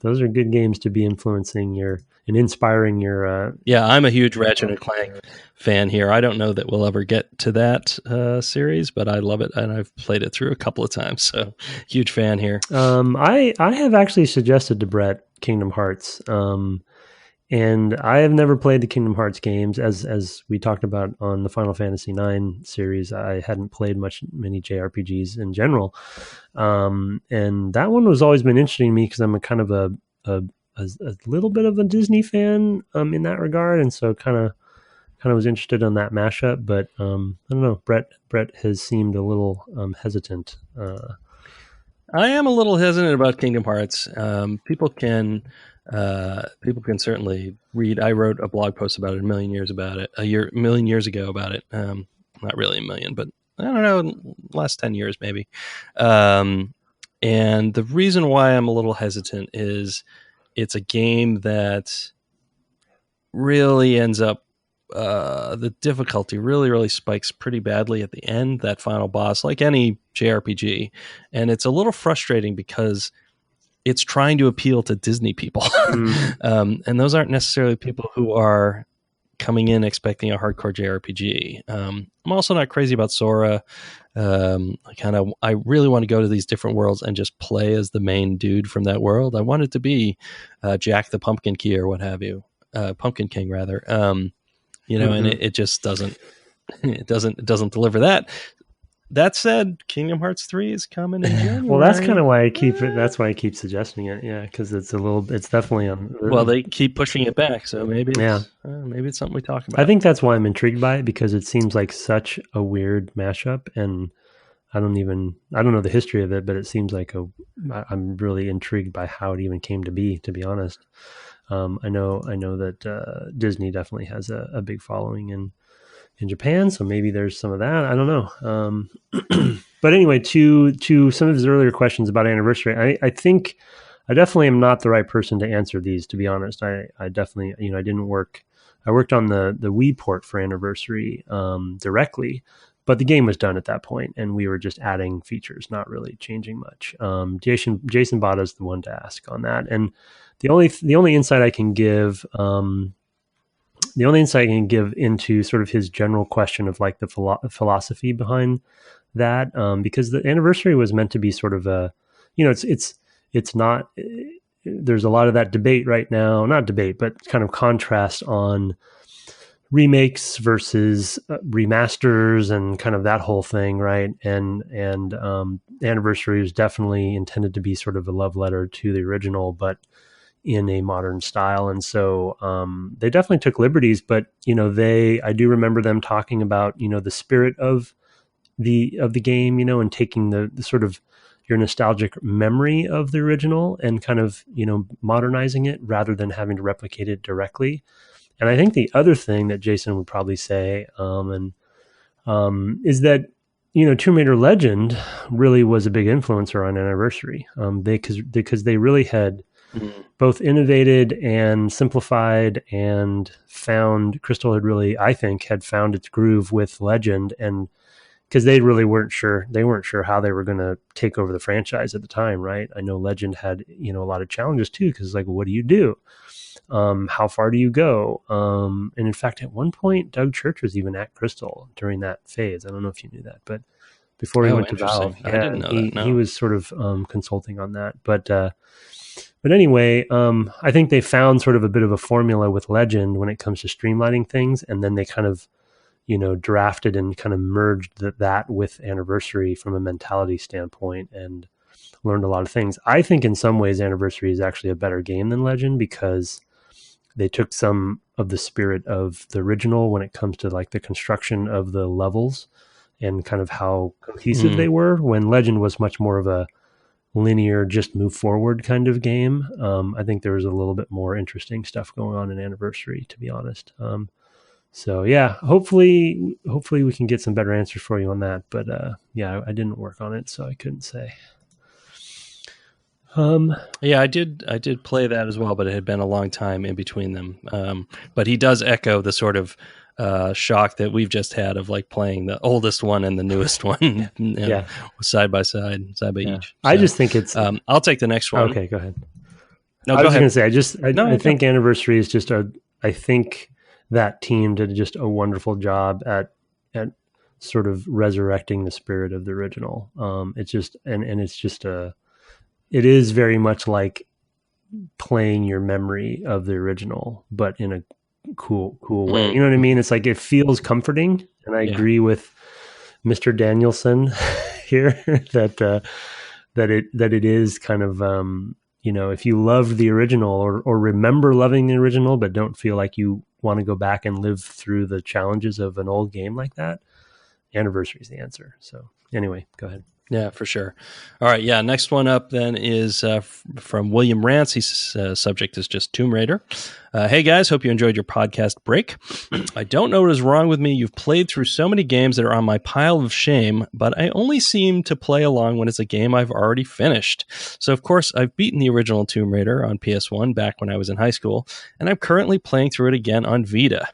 Those are good games to be influencing and inspiring your. Yeah, I'm a huge Ratchet and Clank fan here. I don't know that we'll ever get to that series, but I love it, and I've played it through a couple of times. So, huge fan here. I have actually suggested to Brett Kingdom Hearts, and I have never played the Kingdom Hearts games. As we talked about on the Final Fantasy IX series, I hadn't played many JRPGs in general, and that one was always been interesting to me because I'm a kind of a little bit of a Disney fan in that regard, and so kind of was interested in that mashup. But I don't know. Brett has seemed a little hesitant. I am a little hesitant about Kingdom Hearts. People can certainly read. I wrote a blog post about it a million years ago about it. Not really a million, but I don't know, last 10 years maybe. And the reason why I'm a little hesitant is it's a game that really ends up, the difficulty really spikes pretty badly at the end, that final boss, like any JRPG. And it's a little frustrating because it's trying to appeal to Disney people. And those aren't necessarily people who are coming in expecting a hardcore JRPG. I'm also not crazy about Sora. I really want to go to these different worlds and just play as the main dude from that world. I want it to be Jack the Pumpkin Key or what have you. Pumpkin King rather. And it just doesn't deliver that. That said, Kingdom Hearts 3 is coming in January. Well, that's kind of why I keep it. That's why I keep suggesting it. Yeah, because it's definitely on. Well, they keep pushing it back, so maybe it's something we talk about. I think that's why I'm intrigued by it, because it seems like such a weird mashup, and I don't know the history of it, but it seems like I'm really intrigued by how it even came to be to honest. I know that Disney definitely has a big following in Japan, so maybe there's some of that. I don't know. But anyway, to some of his earlier questions about Anniversary, I think I definitely am not the right person to answer these, to be honest. I definitely, I didn't work. I worked on the Wii port for Anniversary directly, but the game was done at that point, and we were just adding features, not really changing much. Jason Bada is the one to ask on that, and the only insight I can give. The only insight I can give into sort of his general question of like the philosophy behind that, because the Anniversary was meant to be sort of a, it's not. There's a lot of that debate right now, not debate, but kind of contrast on remakes versus remasters and kind of that whole thing, right? And Anniversary was definitely intended to be sort of a love letter to the original, but in a modern style. And so they definitely took liberties, but I do remember them talking about the spirit of the game, and taking the sort of your nostalgic memory of the original and kind of modernizing it rather than having to replicate it directly. And I think the other thing that Jason would probably say is that Tomb Raider Legend really was a big influencer on Anniversary. Because they really had both innovated and simplified and found Crystal had really, I think, had found its groove with Legend, and because they really weren't sure how they were going to take over the franchise at the time, right? I know Legend had a lot of challenges too, because like, what do you do? How far do you go? And in fact, at one point, Doug Church was even at Crystal during that phase. I don't know if you knew that, but before he went to Valve, I didn't know that. No. He was sort of consulting on that. But anyway, I think they found sort of a bit of a formula with Legend when it comes to streamlining things, and then they kind of drafted and kind of merged that with Anniversary from a mentality standpoint and learned a lot of things. I think in some ways Anniversary is actually a better game than Legend because they took some of the spirit of the original when it comes to like the construction of the levels and kind of how cohesive they were, when Legend was much more of a linear, just move forward kind of game. I think there was a little bit more interesting stuff going on in Anniversary, to be honest. So yeah, hopefully we can get some better answers for you on that. But yeah, I didn't work on it, so I couldn't say. Yeah, I did play that as well, but it had been a long time in between them. But he does echo the sort of shock that we've just had of like playing the oldest one and the newest one, side by each. So, I just think it's. I'll take the next one. Okay, go ahead. No, I was going to say, I think Anniversary is just I think that team did just a wonderful job at sort of resurrecting the spirit of the original. It's just and it's just it is very much like playing your memory of the original, but in a cool way. You know what I mean? It's like it feels comforting, and I agree with Mr. Danielson here that it is kind of if you loved the original or remember loving the original but don't feel like you want to go back and live through the challenges of an old game like that, Anniversary is the answer. So anyway, go ahead. Yeah, for sure. All right. Yeah. Next one up then is from William Rance. His subject is just Tomb Raider. Hey guys, hope you enjoyed your podcast break. I don't know what is wrong with me. You've played through so many games that are on my pile of shame, but I only seem to play along when it's a game I've already finished. So of course I've beaten the original Tomb Raider on PS1 back when I was in high school, and I'm currently playing through it again on Vita.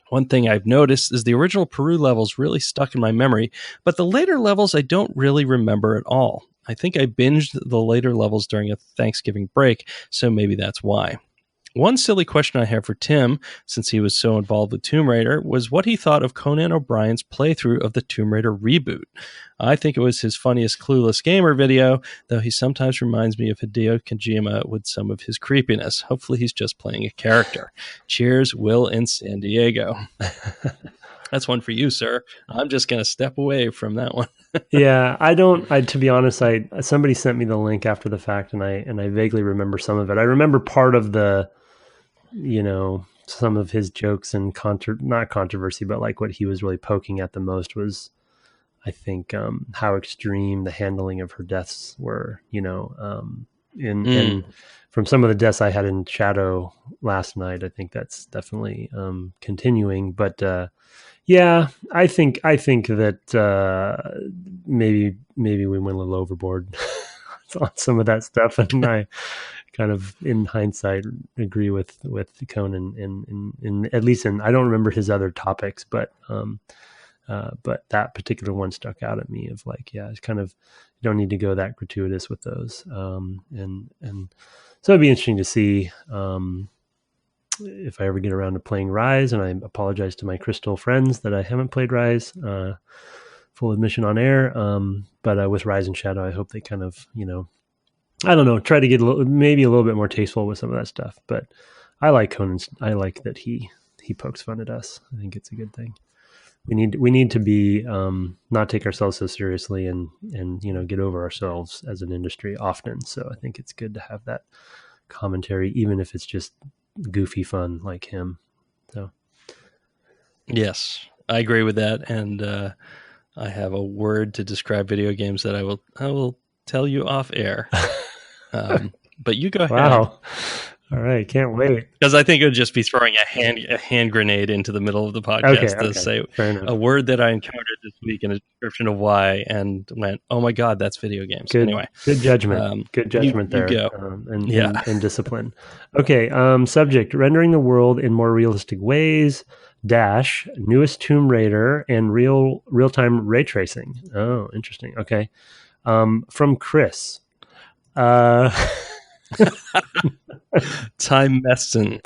One thing I've noticed is the original Peru levels really stuck in my memory, but the later levels I don't really remember at all. I think I binged the later levels during a Thanksgiving break, so maybe that's why. One silly question I have for Tim, since he was so involved with Tomb Raider, was what he thought of Conan O'Brien's playthrough of the Tomb Raider reboot. I think it was his funniest Clueless Gamer video, though he sometimes reminds me of Hideo Kojima with some of his creepiness. Hopefully he's just playing a character. Cheers, Will in San Diego. That's one for you, sir. I'm just going to step away from that one. Yeah, to be honest, somebody sent me the link after the fact, and I vaguely remember some of it. I remember part of the, some of his jokes and not controversy, but like what he was really poking at the most was, I think, how extreme the handling of her deaths were, and from some of the deaths I had in Shadow last night, I think that's definitely continuing. But yeah, I think that maybe we went a little overboard on some of that stuff, and I kind of, in hindsight, agree with Conan in at least in, I don't remember his other topics, but that particular one stuck out at me of like, yeah, it's kind of, you don't need to go that gratuitous with those. And so it'd be interesting to see if I ever get around to playing Rise, and I apologize to my Crystal friends that I haven't played Rise, full admission on air. But with Rise and Shadow, I hope they kind of, I don't know, try to get maybe a little bit more tasteful with some of that stuff. But I like Conan's. I like that he pokes fun at us. I think it's a good thing. We need to be not take ourselves so seriously and get over ourselves as an industry often. So I think it's good to have that commentary, even if it's just goofy fun like him. So yes, I agree with that, and I have a word to describe video games that I will tell you off air. But you go ahead. Wow. All right, can't wait. Because I think it would just be throwing a hand grenade into the middle of the podcast to say a word that I encountered this week in a description of why, and went, "Oh my God, that's video games." Good, anyway, good judgment. Good judgment there. You go. And discipline. Okay. Subject: rendering the world in more realistic ways. Dash newest Tomb Raider and real-time ray tracing. Oh, interesting. Okay. From Chris. Time missing.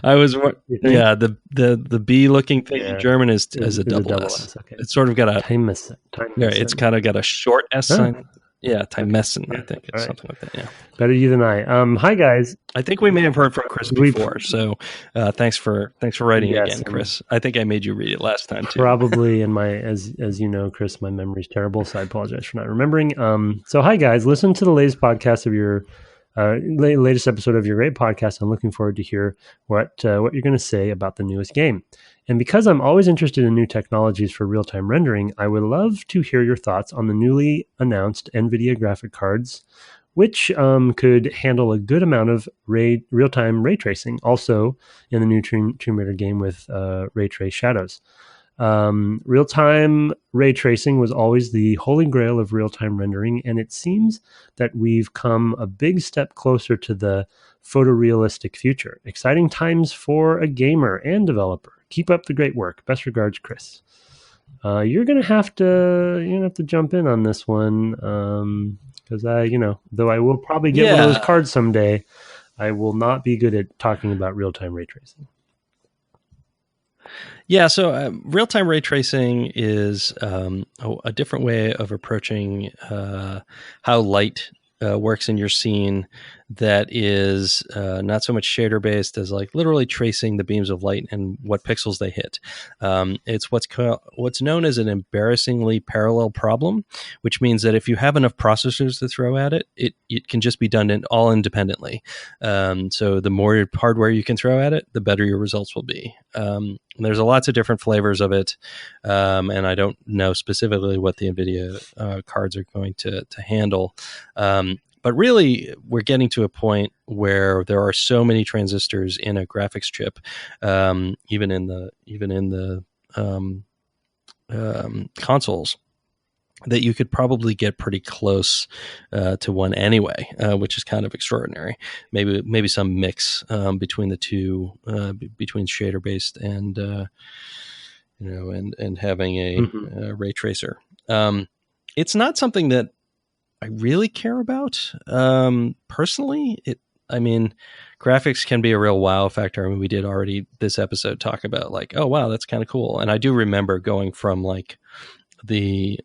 I was the B looking thing in German is a double S. Okay. It's sort of got a time missing. It's kind of got a short S sign. Yeah, time messing. I think it's something like that. Yeah, better you than I. Hi guys. I think we may have heard from Chris before, so thanks for writing again, Chris. I think I made you read it last time too. Probably in my as you know, Chris, my memory's terrible, so I apologize for not remembering. So hi guys, listen to the latest podcast of your latest episode of your great podcast. I'm looking forward to hear what you're going to say about the newest game. And because I'm always interested in new technologies for real-time rendering, I would love to hear your thoughts on the newly announced NVIDIA graphic cards, which could handle a good amount of real-time ray tracing, also in the new Tomb Raider game with ray trace shadows. Real-time ray tracing was always the holy grail of real-time rendering, and it seems that we've come a big step closer to the photorealistic future. Exciting times for a gamer and developer. Keep up the great work. Best regards, Chris. You're gonna have to jump in on this one because though I will probably get one of those cards someday, I will not be good at talking about real-time ray tracing. Yeah, so real-time ray tracing is a different way of approaching how light works in your scene that is not so much shader based as like literally tracing the beams of light and what pixels they hit. It's what's known as an embarrassingly parallel problem, which means that if you have enough processors to throw at it, it can just be done all independently. So the more hardware you can throw at it, the better your results will be. There's lots of different flavors of it, and I don't know specifically what the NVIDIA cards are going to handle. But really, we're getting to a point where there are so many transistors in a graphics chip, even in the consoles, that you could probably get pretty close to one anyway, which is kind of extraordinary. Maybe some mix between the two, between shader based and and having a ray tracer. It's not something that I really care about personally. Graphics can be a real wow factor. I mean, we did already this episode talk about like, oh wow, that's kind of cool. And I do remember going from like the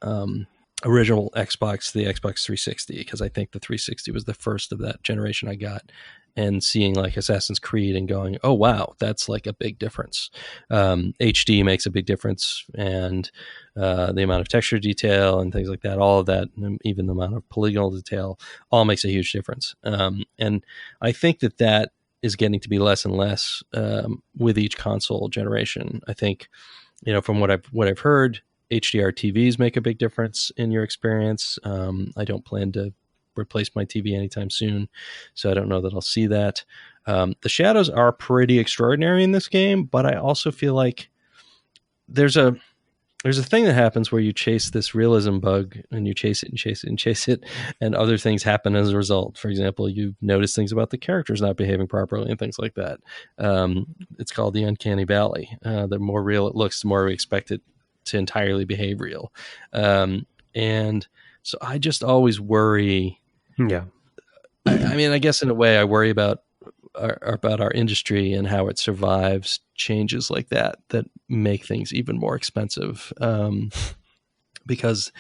original Xbox to the Xbox 360, because I think the 360 was the first of that generation I got, and seeing like Assassin's Creed and going, oh wow, that's like a big difference. HD makes a big difference, and the amount of texture detail and things like that, all of that, even the amount of polygonal detail, all makes a huge difference. And I think that is getting to be less and less with each console generation. I think, from what I've heard, HDR TVs make a big difference in your experience. I don't plan to replace my TV anytime soon, so I don't know that I'll see that. The shadows are pretty extraordinary in this game, but I also feel like there's a there's a thing that happens where you chase this realism bug and you chase it and chase it and chase it, and other things happen as a result. For example, you notice things about the characters not behaving properly and things like that. It's called the uncanny valley. The more real it looks, the more we expect it to entirely behave real. And so I just always worry. Yeah. I mean, I guess in a way I worry about our industry and how it survives changes like that make things even more expensive, because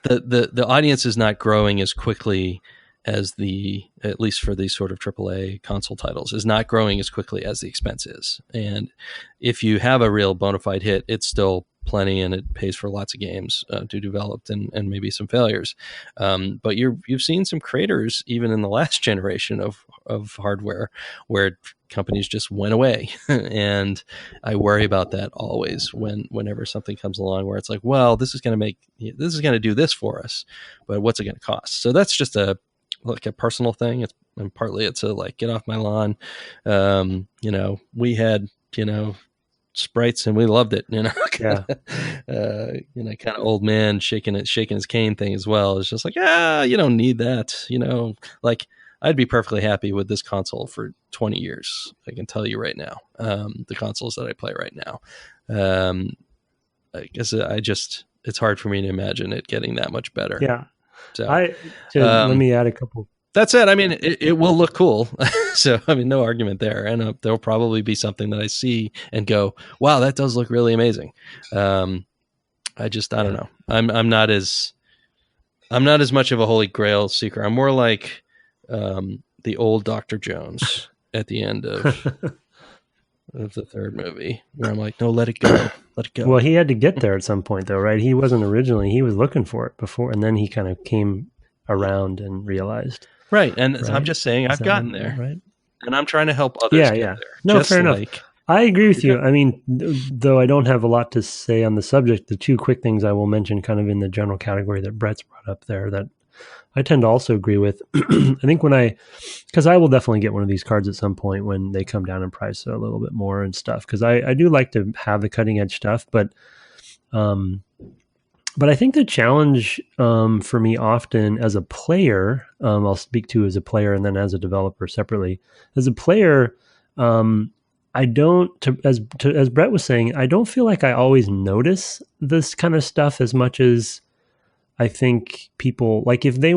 the audience is not growing as quickly as at least for these sort of AAA console titles, is not growing as quickly as the expense is. And if you have a real bona fide hit, it's still plenty and it pays for lots of games to develop and maybe some failures. But you've seen some craters even in the last generation of hardware where companies just went away. And I worry about that always whenever something comes along where it's like, well, this is going to do this for us, but what's it going to cost? So that's just a personal thing. And partly it's a like, get off my lawn. We had, sprites and we loved it, Yeah. Kind of old man shaking his cane thing as well. It's just like, you don't need that, like I'd be perfectly happy with this console for 20 years. I can tell you right now, the consoles that I play right now. I guess it's hard for me to imagine it getting that much better. Yeah. So let me add a couple. That's it. I mean, it will look cool. So, I mean, no argument there. And there'll probably be something that I see and go, wow, that does look really amazing. I don't know. I'm not as much of a holy grail seeker. I'm more like the old Dr. Jones at the end of the third movie, where I'm like, no, let it go. Let it go. Well, he had to get there at some point, though, right? He wasn't originally. He was looking for it before, and then he kind of came around and realized. Right. And I'm just saying I've gotten there. Right. And I'm trying to help others get there. No, fair enough. I agree with you. I mean, though I don't have a lot to say on the subject, the two quick things I will mention kind of in the general category that Brett's brought up there that I tend to also agree with. I think because I will definitely get one of these cards at some point when they come down in price a little bit more and stuff, because I do like to have the cutting edge stuff, but I think the challenge for me often as a player, I'll speak to as a player and then as a developer separately. As a player, I don't, as Brett was saying, I don't feel like I always notice this kind of stuff as much as I think people, like if they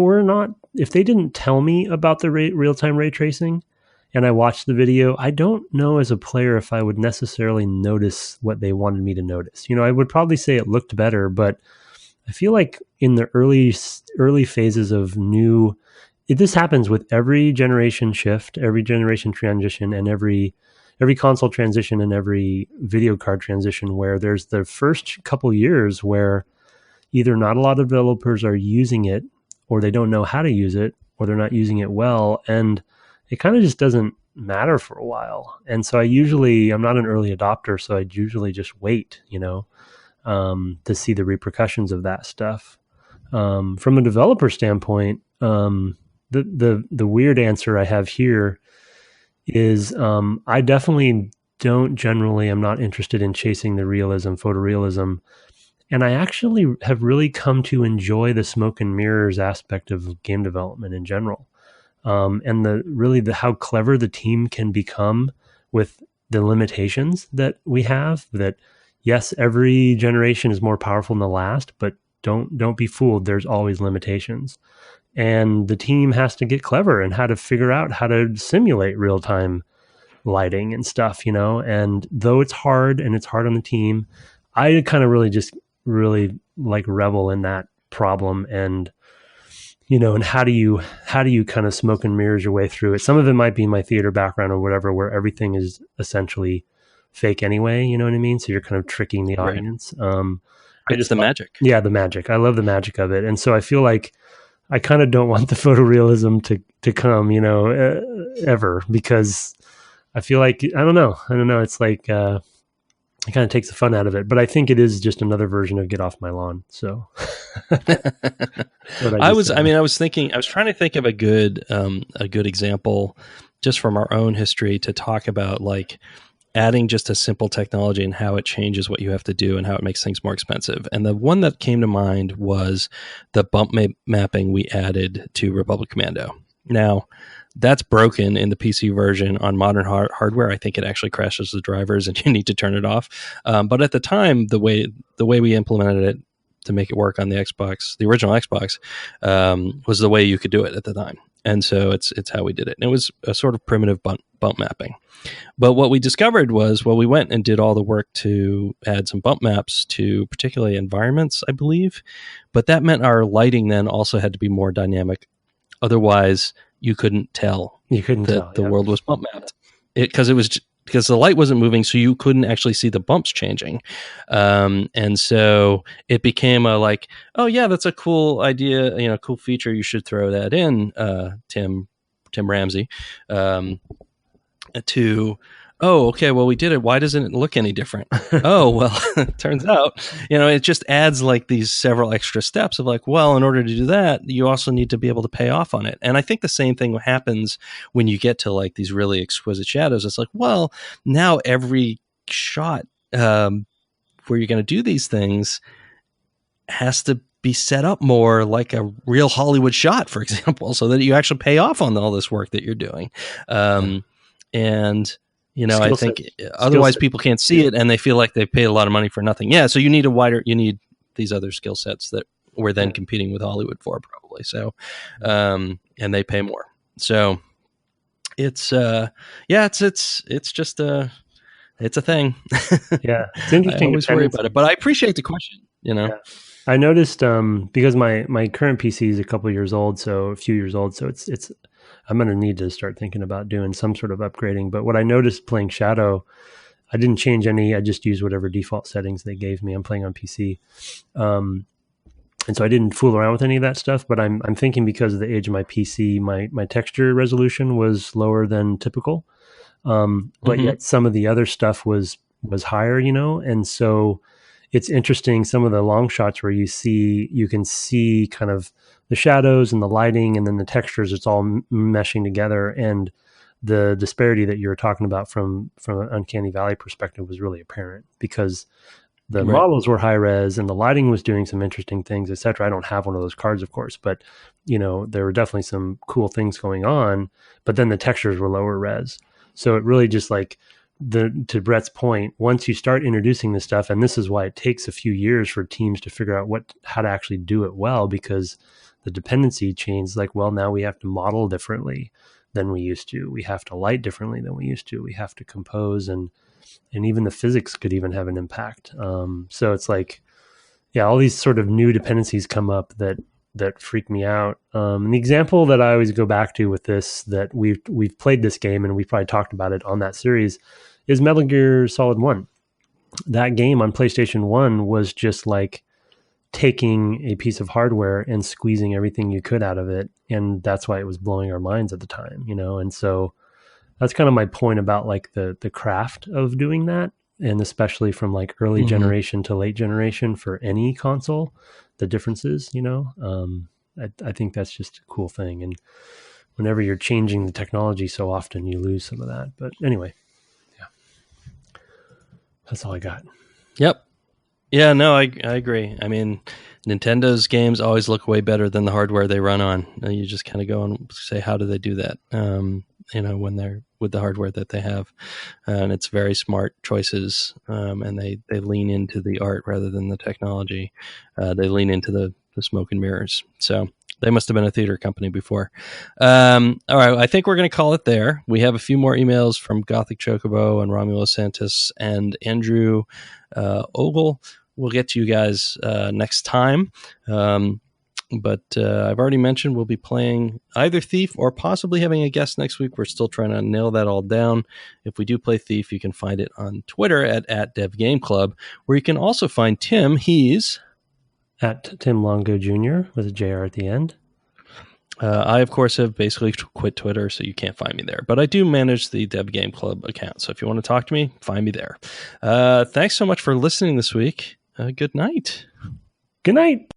didn't tell me about the real-time ray tracing and I watched the video, I don't know as a player if I would necessarily notice what they wanted me to notice. I would probably say it looked better, but I feel like in the early phases of this happens with every generation shift, every generation transition, and every console transition and every video card transition, where there's the first couple years where either not a lot of developers are using it, or they don't know how to use it, or they're not using it well, and it kind of just doesn't matter for a while. And so I'm not an early adopter, so I usually just wait, to see the repercussions of that stuff. From a developer standpoint, the weird answer I have here is I definitely I'm not interested in chasing the realism, photorealism. And I actually have really come to enjoy the smoke and mirrors aspect of game development in general. And how clever the team can become with the limitations that we have, that yes, every generation is more powerful than the last, but don't be fooled. There's always limitations. And the team has to get clever and how to figure out how to simulate real-time lighting and stuff, and though it's hard and it's hard on the team, I kind of really like revel in that problem. And, and how do you kind of smoke and mirrors your way through it? Some of it might be my theater background or whatever, where everything is essentially fake anyway, you know what I mean? So you're kind of tricking the audience. Just the magic. Yeah, the magic. I love the magic of it. And so I feel like I kind of don't want the photorealism to come, ever, because I feel like, I don't know. It's like, it kind of takes the fun out of it, but I think it is just another version of get off my lawn. So I was trying to think of a good example just from our own history to talk about, like, adding just a simple technology and how it changes what you have to do and how it makes things more expensive. And the one that came to mind was the bump mapping we added to Republic Commando. Now, that's broken in the PC version. On modern hardware, I think it actually crashes the drivers and you need to turn it off. But at the time, the way we implemented it to make it work on the Xbox, the original Xbox, was the way you could do it at the time. And so it's how we did it. And it was a sort of primitive bump mapping. But what we discovered was, well, we went and did all the work to add some bump maps to particularly environments, I believe. But that meant our lighting then also had to be more dynamic. Otherwise, you couldn't tell that the world was bump mapped. Because the light wasn't moving, so you couldn't actually see the bumps changing. And so it became a like, oh yeah, that's a cool idea, cool feature. You should throw that in, Tim Ramsey, to, oh, okay, well, we did it. Why doesn't it look any different? Oh, well, it turns out, it just adds like these several extra steps of like, well, in order to do that, you also need to be able to pay off on it. And I think the same thing happens when you get to like these really exquisite shadows. It's like, well, now every shot where you're going to do these things has to be set up more like a real Hollywood shot, for example, so that you actually pay off on all this work that you're doing. And I think otherwise people can't see it and they feel like they paid a lot of money for nothing. Yeah. So you need these other skill sets that we're then competing with Hollywood for probably. So, and they pay more. So it's just it's a thing. Yeah. It's interesting. I always worry about it, but I appreciate the question, Yeah. I noticed, because my current PC is a few years old. So it's, I'm going to need to start thinking about doing some sort of upgrading. But what I noticed playing Shadow, I didn't change any. I just used whatever default settings they gave me. I'm playing on PC. And so I didn't fool around with any of that stuff, but I'm thinking because of the age of my PC, my texture resolution was lower than typical. But yet some of the other stuff was higher, and so it's interesting. Some of the long shots where you can see kind of the shadows and the lighting and then the textures, it's all meshing together. And the disparity that you were talking about from an Uncanny Valley perspective was really apparent because the models were high res and the lighting was doing some interesting things, et cetera. I don't have one of those cards, of course, but there were definitely some cool things going on, but then the textures were lower res. So it really just like to Brett's point, once you start introducing this stuff, and this is why it takes a few years for teams to figure out how to actually do it well, because the dependency changes. Like, well, now we have to model differently than we used to. We have to light differently than we used to. We have to compose, and even the physics could even have an impact. So it's like, yeah, all these sort of new dependencies come up that freak me out. The example that I always go back to with this, that we've played this game and we've probably talked about it on that series, is Metal Gear Solid 1. That game on PlayStation 1 was just like taking a piece of hardware and squeezing everything you could out of it. And that's why it was blowing our minds at the time, And so that's kind of my point about like the craft of doing that. And especially from like early generation to late generation for any console, the differences, I think that's just a cool thing. And whenever you're changing the technology so often, you lose some of that. But anyway, yeah, that's all I got. Yep. Yeah, no, I agree. I mean, Nintendo's games always look way better than the hardware they run on. You just kind of go and say, how do they do that? When they're with the hardware that they have. And it's very smart choices. And they lean into the art rather than the technology. They lean into the smoke and mirrors. So they must have been a theater company before. All right, I think we're going to call it there. We have a few more emails from Gothic Chocobo and Romulo Santos and Andrew Ogle. We'll get to you guys next time. But I've already mentioned we'll be playing either Thief or possibly having a guest next week. We're still trying to nail that all down. If we do play Thief, you can find it on Twitter at DevGameClub, where you can also find Tim. He's at Tim Longo Jr. with a JR at the end. I, of course, have basically quit Twitter, so you can't find me there. But I do manage the Dev Game Club account. So if you want to talk to me, find me there. Thanks so much for listening this week. Good night. Good night.